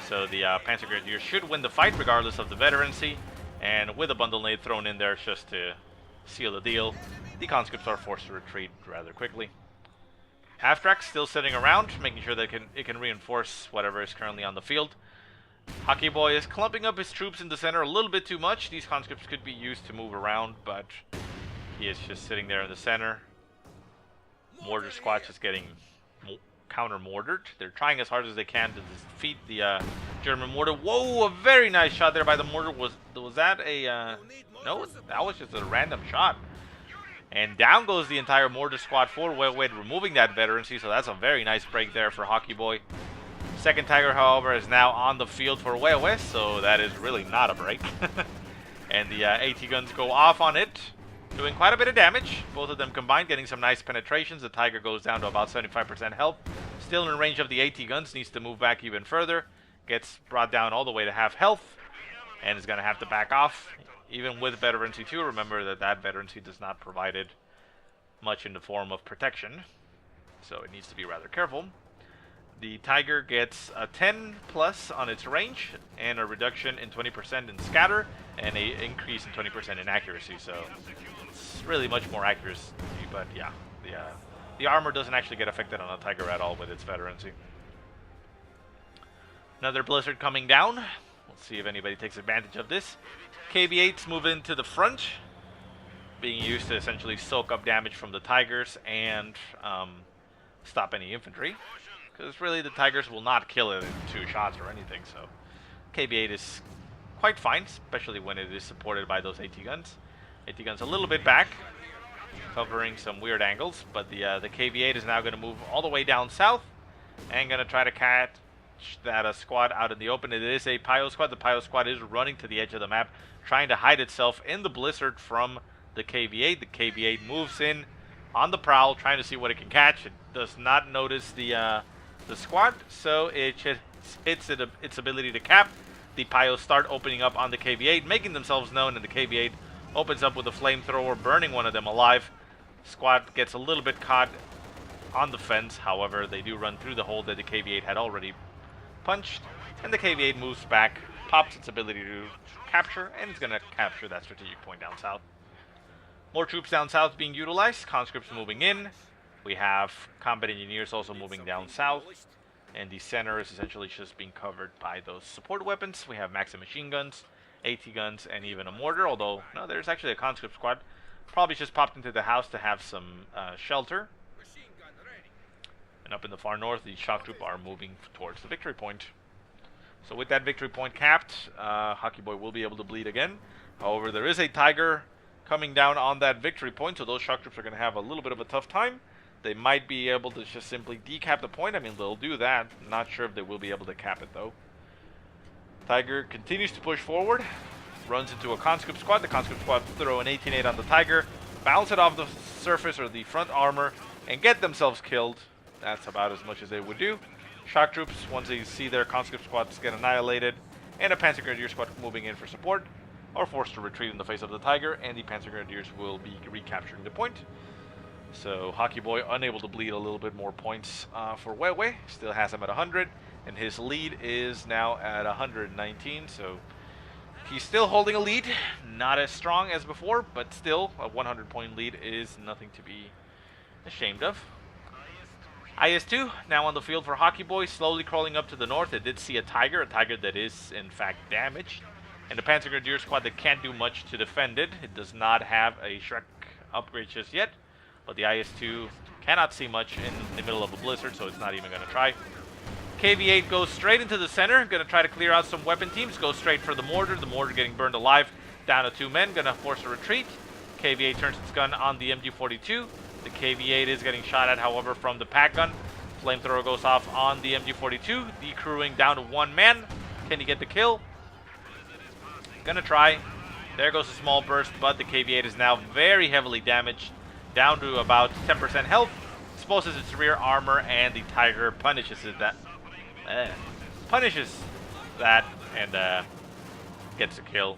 so the Panzer Grenadiers should win the fight regardless of the veterancy. And with a bundle nade thrown in there just to seal the deal, the conscripts are forced to retreat rather quickly. Half-track still sitting around, making sure that it can reinforce whatever is currently on the field. Hockey Boy is clumping up his troops in the center a little bit too much. These conscripts could be used to move around, but he is just sitting there in the center. Mortar squad just getting counter-mortared. They're trying as hard as they can to defeat the German mortar. Whoa, a very nice shot there by the mortar. Was that a... no, that was just a random shot. And down goes the entire mortar squad for Wewe, removing that veterancy, so that's a very nice break there for Hockey Boy. Second Tiger, however, is now on the field for Wewe, so that is really not a break. And the AT guns go off on it, doing quite a bit of damage. Both of them combined, getting some nice penetrations. The Tiger goes down to about 75% health. Still in range of the AT guns, needs to move back even further. Gets brought down all the way to half health, and is going to have to back off. Even with veterancy 2, remember that veterancy does not provide it much in the form of protection, so it needs to be rather careful. The Tiger gets a 10 plus on its range, and a reduction in 20% in scatter, and an increase in 20% in accuracy, so it's really much more accuracy, but yeah, the armor doesn't actually get affected on the Tiger at all with its veterancy. Another blizzard coming down. Let's see if anybody takes advantage of this. KB8s move into the front, being used to essentially soak up damage from the Tigers and stop any infantry. Because really the Tigers will not kill it in 2 shots or anything, so KB8 is quite fine, especially when it is supported by those AT guns. AT guns a little bit back, covering some weird angles, but the KB8 is now going to move all the way down south and going to try to catch that squad out in the open. It is a Pio squad. The Pio squad is running to the edge of the map, trying to hide itself in the blizzard from the KB8. The KB8 moves in on the prowl, trying to see what it can catch. It does not notice the squad, so it just hits its ability to cap. The Pios start opening up on the KB8, making themselves known, and the KB8 opens up with a flamethrower, burning one of them alive. Squad gets a little bit caught on the fence. However, they do run through the hole that the KB8 had already punched, and the KB8 moves back, pops its ability to capture, and it's going to capture that strategic point down south. More troops down south being utilized, conscripts moving in. We have combat engineers also moving down south, and the center is essentially just being covered by those support weapons. We have Maxim machine guns, AT guns, and even a mortar, although no, there's actually a conscript squad. Probably just popped into the house to have some shelter. And up in the far north, the shock troop are moving towards the victory point. So with that victory point capped, Hockey Boy will be able to bleed again. However, there is a Tiger coming down on that victory point, so those shock troops are going to have a little bit of a tough time. They might be able to just simply decap the point. I mean, they'll do that. Not sure if they will be able to cap it, though. Tiger continues to push forward. Runs into a conscript squad. The conscript squad throw an 18-8 on the Tiger, bounce it off the surface or the front armor, and get themselves killed. That's about as much as they would do. Shock troops, once they see their conscript squads get annihilated, and a Panzer Grenadier squad moving in for support, are forced to retreat in the face of the Tiger, and the Panzer Grenadiers will be recapturing the point. So Hockey Boy unable to bleed a little bit more points for Wewe. Still has him at 100, and his lead is now at 119, so he's still holding a lead. Not as strong as before, but still a 100-point lead is nothing to be ashamed of. IS-2 now on the field for Hockey Boy, slowly crawling up to the north. It did see a Tiger that is in fact damaged, and the Panzer Grenadier squad that can't do much to defend it. It does not have a Shrek upgrade just yet, but the IS-2 cannot see much in the middle of a blizzard, so it's not even going to try. KV-8 goes straight into the center, going to try to clear out some weapon teams, goes straight for the mortar getting burned alive, down to 2 men, going to force a retreat. KV-8 turns its gun on the MG42. The KV-8 is getting shot at, however, from the pack gun. Flamethrower goes off on the MG42, decrewing down to 1 man. Can he get the kill? Gonna try. There goes a small burst, but the KV-8 is now very heavily damaged, down to about 10% health. Exposes its rear armor, and the Tiger punishes that and gets a kill.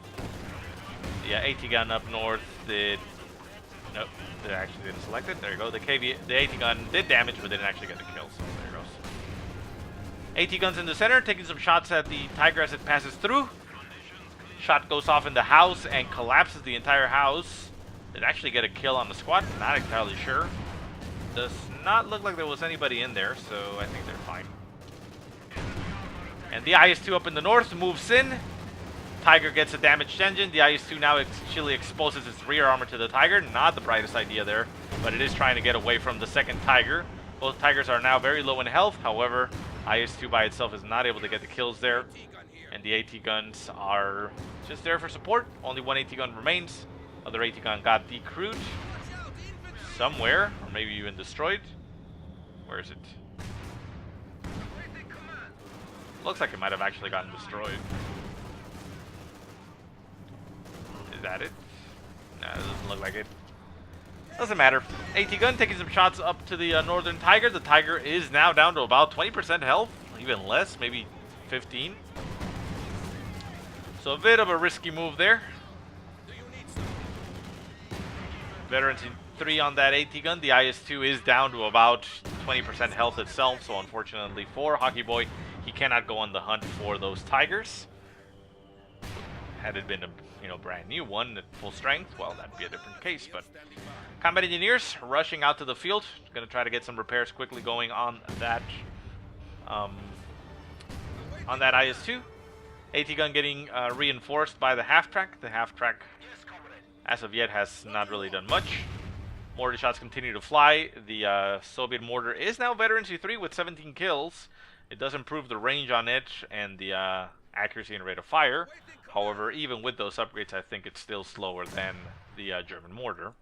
Yeah, AT gun up north did. Nope, they actually didn't select it. There you go. The AT gun did damage, but didn't actually get the kill. So there goes. AT guns in the center, taking some shots at the Tiger as it passes through. Shot goes off in the house and collapses the entire house. Did actually get a kill on the squad? Not entirely sure. Does not look like there was anybody in there, so I think they're fine. And the IS-2 up in the north moves in. Tiger gets a damaged engine. The IS-2 now actually exposes its rear armor to the Tiger. Not the brightest idea there, but it is trying to get away from the second Tiger. Both Tigers are now very low in health. However, IS-2 by itself is not able to get the kills there. And the AT guns are just there for support. Only one AT gun remains. Other AT gun got decrewed somewhere, or maybe even destroyed. Where is it? Looks like it might have actually gotten destroyed. Is that it? No, it doesn't look like it. Doesn't matter. AT gun taking some shots up to the northern Tiger. The Tiger is now down to about 20% health, even less, maybe 15. So a bit of a risky move there. Veteran 3 on that AT gun. The IS-2 is down to about 20% health itself, so unfortunately for Hockey Boy, he cannot go on the hunt for those Tigers. Had it been a brand new one at full strength, well, that'd be a different case. But combat engineers rushing out to the field, going to try to get some repairs quickly going on that IS-2. AT gun getting reinforced by the half-track. The half-track, as of yet, has not really done much. Mortar shots continue to fly. The Soviet mortar is now Veteran C3 with 17 kills. It does improve the range on it and the accuracy and rate of fire. However, even with those upgrades, I think it's still slower than the German mortar.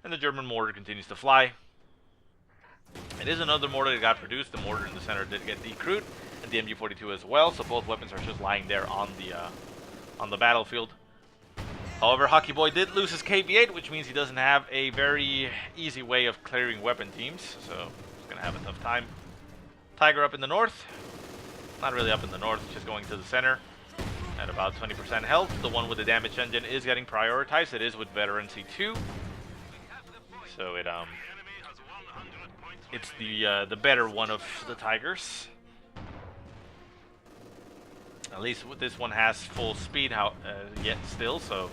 And the German mortar continues to fly. It is another mortar that got produced. The mortar in the center did get decrewed, and the MG42 as well. So both weapons are just lying there on the battlefield. However, Hockey Boy did lose his KV-8, which means he doesn't have a very easy way of clearing weapon teams. So he's gonna have a tough time. Tiger up in the north. Not really up in the north, just going to the center. At about 20% health. The one with the damaged engine is getting prioritized. It is with Veteran C2. So it's the better one of the Tigers. At least this one has full speed yet still, so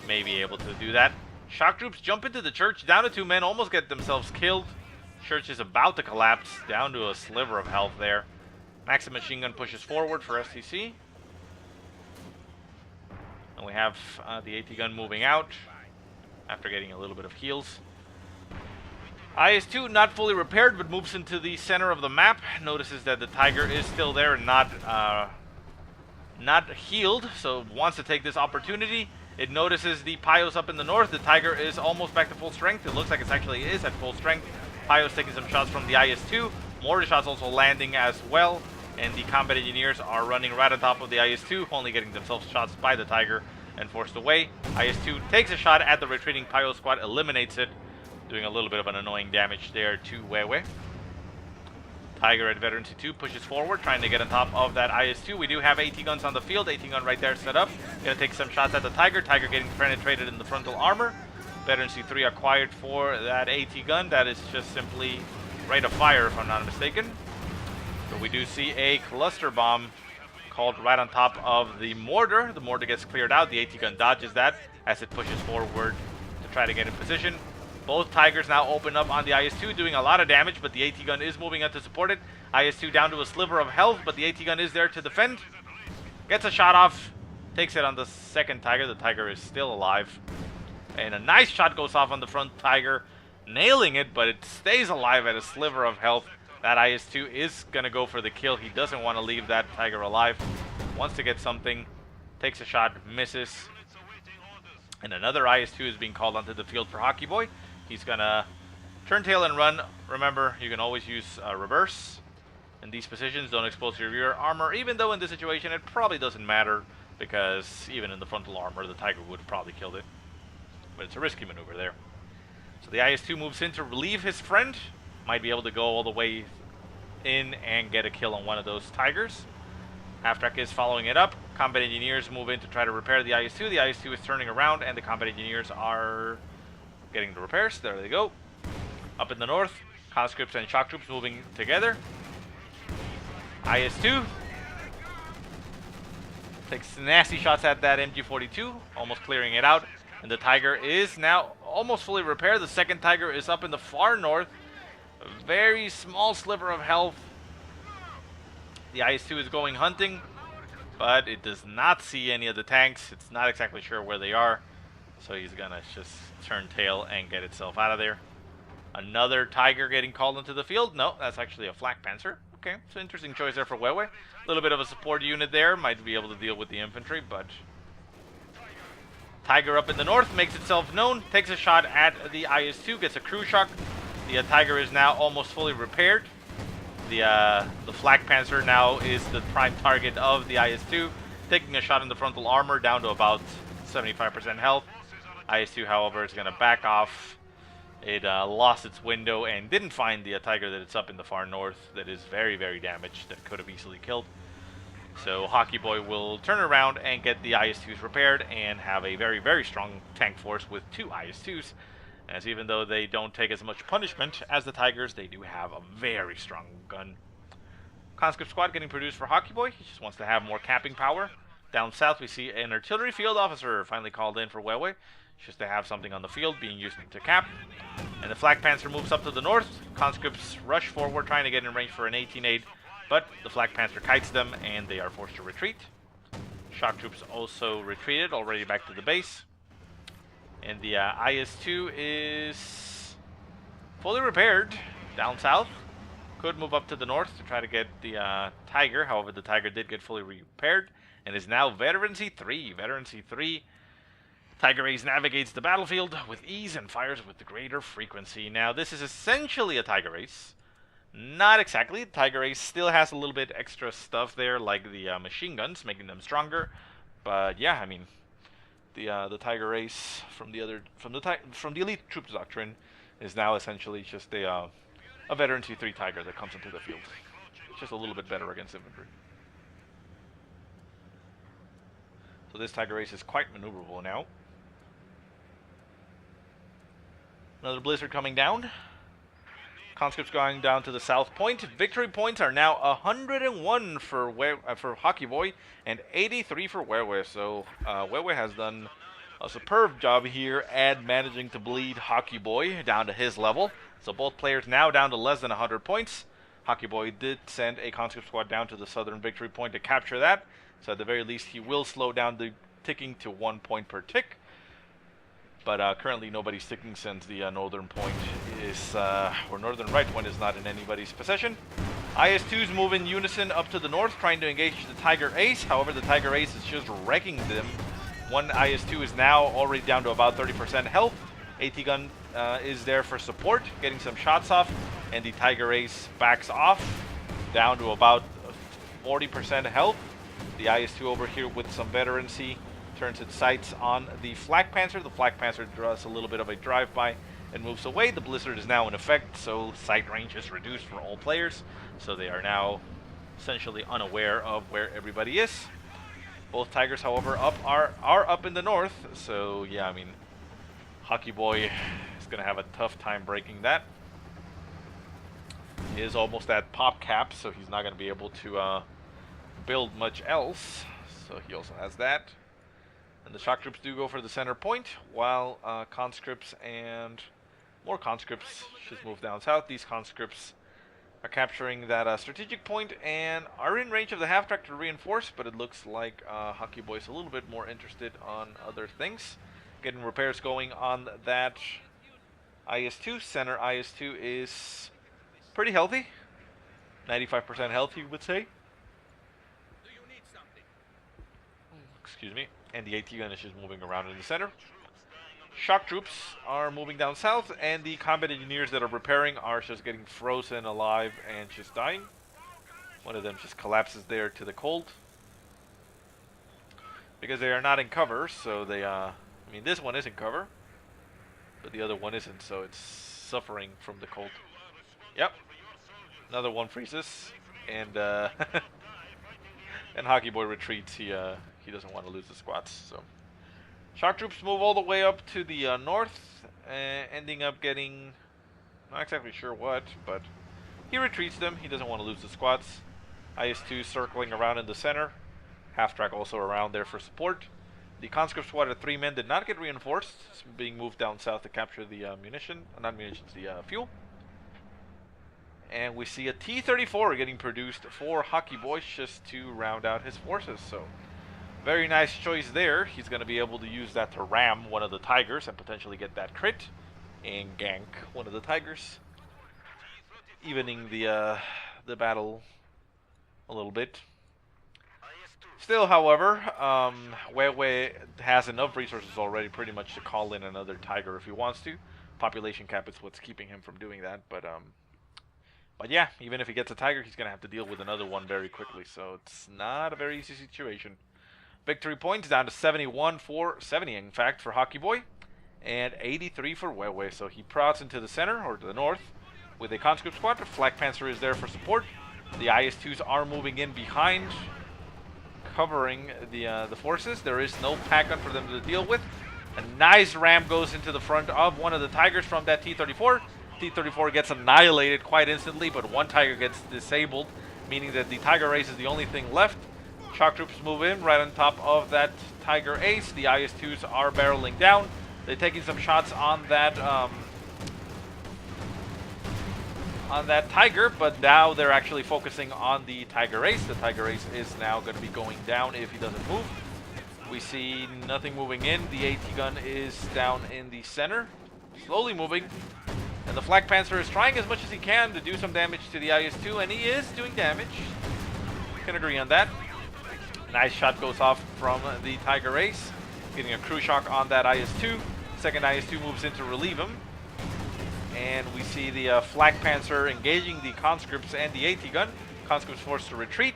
may be able to do that. Shock troops jump into the church, down to 2 men, almost get themselves killed. Church is about to collapse, down to a sliver of health there. Maxim machine gun pushes forward for STC. And we have the AT gun moving out after getting a little bit of heals. IS-2 not fully repaired, but moves into the center of the map. Notices that the Tiger is still there and not healed, so wants to take this opportunity. It notices the Pios up in the north. The Tiger is almost back to full strength. It looks like it actually is at full strength. Pios taking some shots from the IS-2. Mortar shots also landing as well. And the combat engineers are running right on top of the IS-2, only getting themselves shots by the Tiger and forced away. IS-2 takes a shot at the retreating Pio squad, eliminates it, doing a little bit of an annoying damage there to Wewe. Tiger at Veteran C2 pushes forward, trying to get on top of that IS-2. We do have AT guns on the field. AT gun right there set up. Gonna take some shots at the Tiger. Tiger getting penetrated in the frontal armor. Veteran C3 acquired for that AT gun. That is just simply rate of fire, if I'm not mistaken. But we do see a cluster bomb called right on top of the mortar. The mortar gets cleared out. The AT gun dodges that as it pushes forward to try to get in position. Both Tigers now open up on the IS-2, doing a lot of damage, but the AT gun is moving out to support it. IS-2 down to a sliver of health, but the AT gun is there to defend. Gets a shot off, takes it on the second Tiger. The Tiger is still alive. And a nice shot goes off on the front Tiger, nailing it, but it stays alive at a sliver of health. That IS-2 is going to go for the kill. He doesn't want to leave that Tiger alive. Wants to get something. Takes a shot, misses. And another IS-2 is being called onto the field for Hockey Boy. He's going to turn tail and run. Remember, you can always use reverse in these positions. Don't expose your rear armor, even though in this situation it probably doesn't matter. because even in the frontal armor, the Tiger would have probably killed it. But it's a risky maneuver there. So the IS-2 moves in to relieve his friend. Might be able to go all the way in and get a kill on one of those Tigers. Half-track is following it up. Combat engineers move in to try to repair the IS-2. The IS-2 is turning around, and the combat engineers are getting the repairs. There they go. Up in the north, conscripts and shock troops moving together. IS-2 takes nasty shots at that MG-42, almost clearing it out. And the Tiger is now almost fully repaired. The second Tiger is up in the far north. A very small sliver of health. The IS-2 is going hunting, but it does not see any of the tanks. It's not exactly sure where they are. So he's going to just turn tail and get itself out of there. Another Tiger getting called into the field. No, that's actually a flak panzer. Okay, it's an interesting choice there for Wewe. A little bit of a support unit there. Might be able to deal with the infantry, but... Tiger up in the north makes itself known. Takes a shot at the IS-2. Gets a crew shock. The Tiger is now almost fully repaired. The flak panzer now is the prime target of the IS-2. Taking a shot in the frontal armor down to about 75% health. IS-2, however, is going to back off. It lost its window and didn't find the Tiger that it's up in the far north that is very, very damaged, that could have easily killed. So Hockey Boy will turn around and get the IS-2s repaired and have a very, very strong tank force with 2 IS-2s. As even though they don't take as much punishment as the Tigers, they do have a very strong gun. Conscript squad getting produced for Hockey Boy. He just wants to have more capping power. Down south we see an artillery field officer finally called in for Wewe. Just to have something on the field being used to cap. And the Flak Panzer moves up to the north. Conscripts rush forward trying to get in range for an 18-8. But the Flak Panzer kites them and they are forced to retreat. Shock troops also retreated, already back to the base. And the IS-2 is fully repaired down south. Could move up to the north to try to get the Tiger. However, the Tiger did get fully repaired and is now Veterancy 3. Veterancy 3. Tiger Ace navigates the battlefield with ease and fires with greater frequency. Now, this is essentially a Tiger Ace. Not exactly. Tiger Ace still has a little bit extra stuff there, like the machine guns, making them stronger. But yeah, I mean, the Tiger Ace from the Elite Troops Doctrine is now essentially just a Veterancy 3 Tiger that comes into the field. It's just a little bit better against infantry. So this Tiger Ace is quite maneuverable now. Another blizzard coming down. Conscripts going down to the south point. Victory points are now 101 for Hockey Boy and 83 for Wewe. So Wewe has done a superb job here at managing to bleed Hockey Boy down to his level. So both players now down to less than 100 points. Hockey Boy did send a conscript squad down to the southern victory point to capture that. So at the very least, he will slow down the ticking to 1 point per tick. But currently nobody's ticking since the northern point is, or northern right point is not in anybody's possession. IS-2s move in unison up to the north, trying to engage the Tiger Ace. However, the Tiger Ace is just wrecking them. One IS-2 is now already down to about 30% health. AT gun is there for support, getting some shots off. And the Tiger Ace backs off, down to about 40% health. The IS-2 over here with some veterancy turns its sights on the Flak Panzer. The Flak Panzer draws a little bit of a drive-by and moves away. The blizzard is now in effect, so sight range is reduced for all players. So they are now essentially unaware of where everybody is. Both Tigers, however, are up in the north. So yeah, I mean, Hockey Boy is going to have a tough time breaking that. He is almost at pop cap, so he's not going to be able to build much else. So he also has that. And the shock troops do go for the center point, while conscripts and more conscripts just move down south. These conscripts are capturing that strategic point and are in range of the half-track to reinforce, but it looks like Hockey Boy's a little bit more interested on other things. Getting repairs going on that IS-2. Center IS-2 is pretty healthy. 95% health, you would say. Excuse me. And the AT gun is just moving around in the center. Shock troops are moving down south, and the combat engineers that are repairing are just getting frozen alive and just dying. One of them just collapses there to the cold. because they are not in cover. So they, I mean, this one is in cover, but the other one isn't. So it's suffering from the cold. Yep, another one freezes, and and Hockey Boy retreats. He doesn't want to lose the squats. So shock troops move all the way up to the north, ending up getting, not exactly sure what, but he retreats them. He doesn't want to lose the squats. IS-2 circling around in the center. Half-track also around there for support. The conscript squad of 3 men did not get reinforced. It's being moved down south to capture the the fuel. And we see a T-34 getting produced for Hockey Boy just to round out his forces. So very nice choice there. He's going to be able to use that to ram one of the Tigers and potentially get that crit and gank one of the Tigers, evening the battle a little bit. Still, however, Wewe has enough resources already pretty much to call in another Tiger if he wants to. Population cap is what's keeping him from doing that, but yeah, even if he gets a Tiger, he's going to have to deal with another one very quickly, so it's not a very easy situation. Victory points down to 70 in fact for Hockey Boy, and 83 for Wewe. So he prods into the center, or to the north, with a conscript squad. The Flak Panzer is there for support. The IS-2s are moving in behind, covering the forces. There is no pack gun for them to deal with. A nice ram goes into the front of one of the Tigers from that T-34. T-34 gets annihilated quite instantly, but one Tiger gets disabled, meaning that the Tiger Ace is the only thing left. Shock troops move in right on top of that Tiger Ace. The IS-2s are barreling down. They're taking some shots on that Tiger, but now they're actually focusing on the Tiger Ace. The Tiger Ace is now going to be going down if he doesn't move. We see nothing moving in. The AT gun is down in the center, slowly moving. And the Flak Panzer is trying as much as he can to do some damage to the IS-2, and he is doing damage. Can agree on that. Nice shot goes off from the Tiger Ace, getting a crew shock on that IS-2. Second IS-2 moves in to relieve him. And we see the Flak Panzer engaging the conscripts and the AT gun. Conscripts forced to retreat.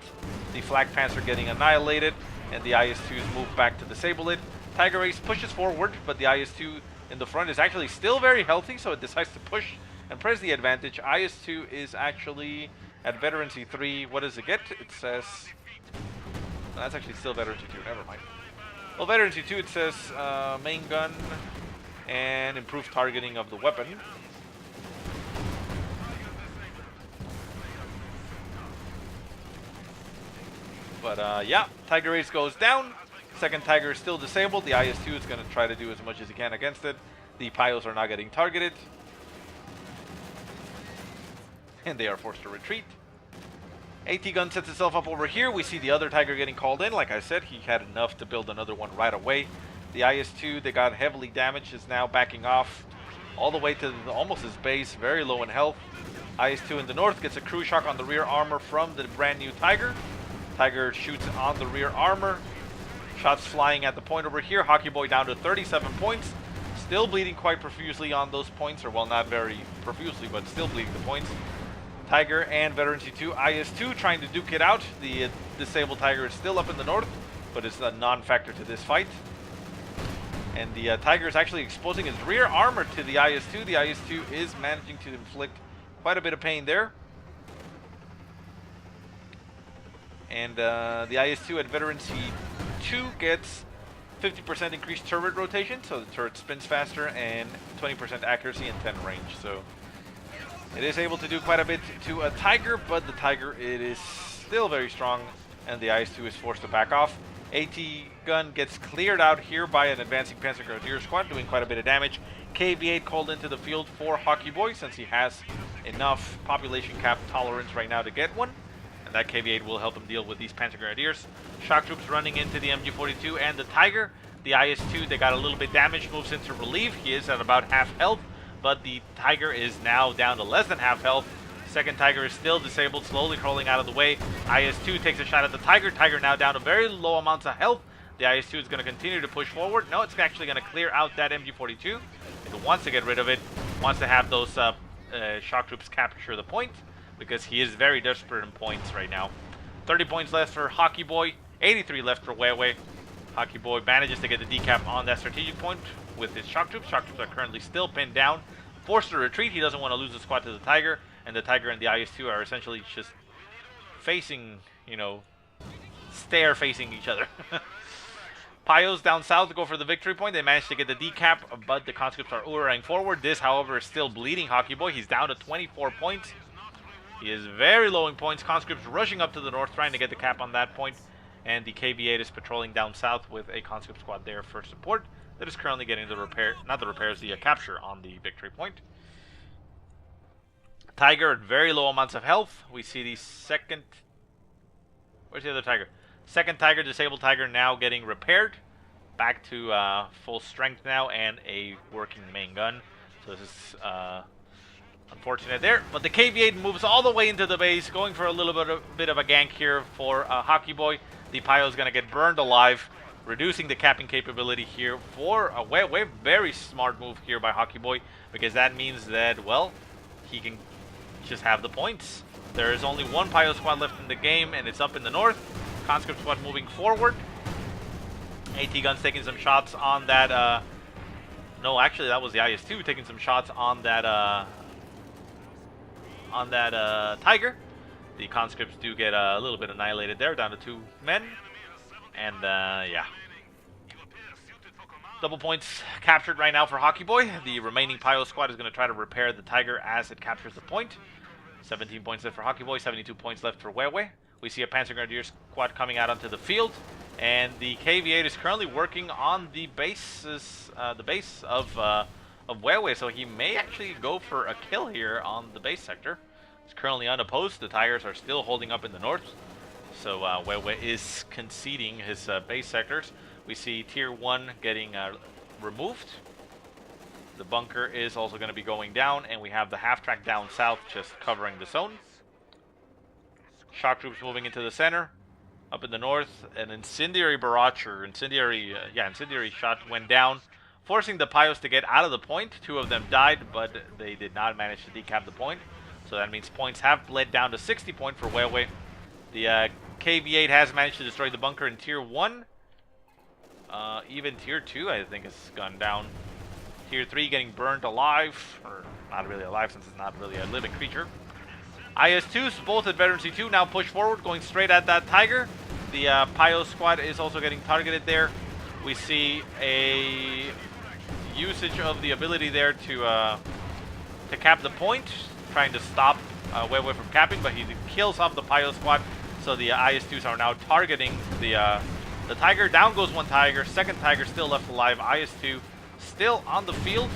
The Flak Panzer getting annihilated, and the IS-2s move back to disable it. Tiger Ace pushes forward, but the IS-2 in the front is actually still very healthy, so it decides to push and press the advantage. IS-2 is actually at Veterancy 3. What does it get? It says... that's actually still Veterancy 2, never mind. Well, Veterancy 2, it says main gun and improved targeting of the weapon. But yeah, Tiger Ace goes down. Second Tiger is still disabled. The IS-2 is going to try to do as much as he can against it. The Pios are not getting targeted, and they are forced to retreat. AT gun sets itself up over here. We see the other Tiger getting called in. Like I said, he had enough to build another one right away. The IS-2, they got heavily damaged, is now backing off all the way to almost his base, very low in health. IS-2 in the north gets a crew shock on the rear armor from the brand new Tiger. Tiger shoots on the rear armor. Shots flying at the point over here. Hockey Boy down to 37 points. Still bleeding quite profusely on those points, or well, not very profusely, but still bleeding the points. Tiger and Veterancy 2, IS-2 trying to duke it out. The disabled Tiger is still up in the north, but it's a non-factor to this fight. And the Tiger is actually exposing his rear armor to the IS-2. The IS-2 is managing to inflict quite a bit of pain there. And the IS-2 at Veterancy 2 gets 50% increased turret rotation, so the turret spins faster, and 20% accuracy and 10 range. So it is able to do quite a bit to a Tiger, but the Tiger, it is still very strong, and the IS-2 is forced to back off. AT gun gets cleared out here by an advancing Panzer Grenadier squad, doing quite a bit of damage. KV-8 called into the field for Hockey Boy, since he has enough population cap tolerance right now to get one. And that KV-8 will help him deal with these Panzer Grenadiers. Shock troops running into the MG-42 and the Tiger. The IS-2, they got a little bit damaged, moves into relief. He is at about half health, but the Tiger is now down to less than half health. Second Tiger is still disabled, slowly crawling out of the way. IS-2 takes a shot at the Tiger. Tiger now down to very low amounts of health. The IS-2 is going to continue to push forward. No, it's actually going to clear out that MG-42. It wants to get rid of it, wants to have those shock troops capture the point, because he is very desperate in points right now. 30 points left for Hockey Boy, 83 left for Wewe. Hockey Boy manages to get the decap on that strategic point with his shock troops. Shock troops are currently still pinned down, forced to retreat. He doesn't want to lose the squad to the Tiger, and the Tiger and the IS-2 are essentially just facing, you know, stare-facing each other. Pios down south to go for the victory point. They managed to get the decap, but the conscripts are urang forward. This, however, is still bleeding Hockey Boy. He's down to 24 points. He is very low in points. Conscripts rushing up to the north, trying to get the cap on that point. And the KV-8 is patrolling down south with a conscript squad there for support. That is currently getting the repair, not the repairs, the capture on the victory point. Tiger at very low amounts of health. We see the second... Where's the other Tiger? Second Tiger, disabled Tiger, now getting repaired. Back to full strength now and a working main gun. So this is unfortunate there. But the KV-8 moves all the way into the base, going for a little bit of a gank here for Hockey Boy. The Pio is going to get burned alive, reducing the capping capability here for a Wewe. Very smart move here by Hockey Boy, because that means that, well, he can just have the points. There is only one Pio squad left in the game, and it's up in the north. Conscript squad moving forward. AT guns taking some shots on that. No, actually, that was the IS-2 taking some shots on that. Tiger. The conscripts do get a little bit annihilated there, down to 2 men. And yeah. Double points captured right now for Hockey Boy. The remaining Pio squad is going to try to repair the Tiger as it captures the point. 17 points left for Hockey Boy, 72 points left for Wewe. We see a Panzer Grenadier squad coming out onto the field. And the KV-8 is currently working on the bases, the base of Wewe, so he may actually go for a kill here on the base sector. It's currently unopposed. The Tigers are still holding up in the north, so Wewe is conceding his base sectors. We see Tier 1 getting removed. The bunker is also going to be going down, and we have the half-track down south just covering the zone. Shock troops moving into the center. Up in the north, an incendiary barrage, or incendiary shot went down, forcing the Pios to get out of the point. 2 of them died, but they did not manage to decap the point. So that means points have bled down to 60 points for Wewe. The KV-8 has managed to destroy the bunker in Tier 1. Even Tier 2, I think, has gone down. Tier 3 getting burned alive, or not really alive since it's not really a living creature. IS-2s, both at Veteran C2, now push forward, going straight at that Tiger. The Pio squad is also getting targeted there. We see a usage of the ability there to cap the point, trying to stop Wewe from capping, but he kills off the Pio squad. So the IS-2s are now targeting the Tiger. Down goes one Tiger, second Tiger still left alive. IS-2 still on the field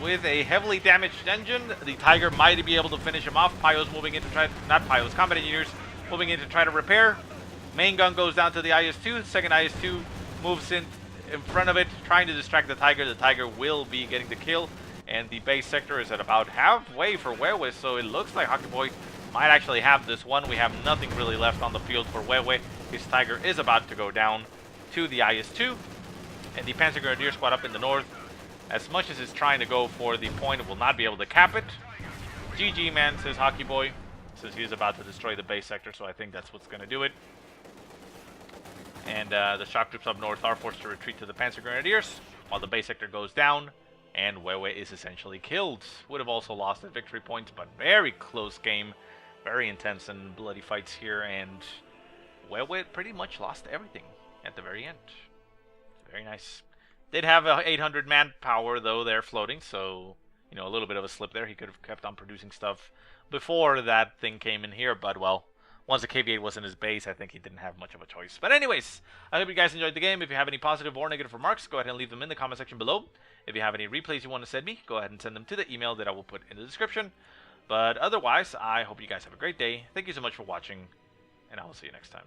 with a heavily damaged engine. The Tiger might be able to finish him off. Pios moving in to try, not Pios, combat engineers moving in to try to repair. Main gun goes down to the IS-2. Second IS-2 moves in front of it, trying to distract the Tiger. The Tiger will be getting the kill, and the base sector is at about halfway for Wewe, so it looks like Hockey Boy might actually have this one. We have nothing really left on the field for Wewe. His Tiger is about to go down to the IS-2, and the Panzer Grenadier squad up in the north, as much as it's trying to go for the point, it will not be able to cap it. GG, man, says Hockey Boy, since he is about to destroy the base sector, so I think that's what's going to do it. And the shock troops up north are forced to retreat to the Panzer Grenadiers, while the base sector goes down, and Wewe is essentially killed. Would have also lost at victory points, but very close game. Very intense and bloody fights here, and Wewe pretty much lost everything at the very end. Very nice. Did have a 800 manpower, though, there floating, so, you know, a little bit of a slip there. He could have kept on producing stuff before that thing came in here, but, well, once the KV-8 was in his base, I think he didn't have much of a choice. But anyways, I hope you guys enjoyed the game. If you have any positive or negative remarks, go ahead and leave them in the comment section below. If you have any replays you want to send me, go ahead and send them to the email that I will put in the description. But otherwise, I hope you guys have a great day. Thank you so much for watching, and I will see you next time.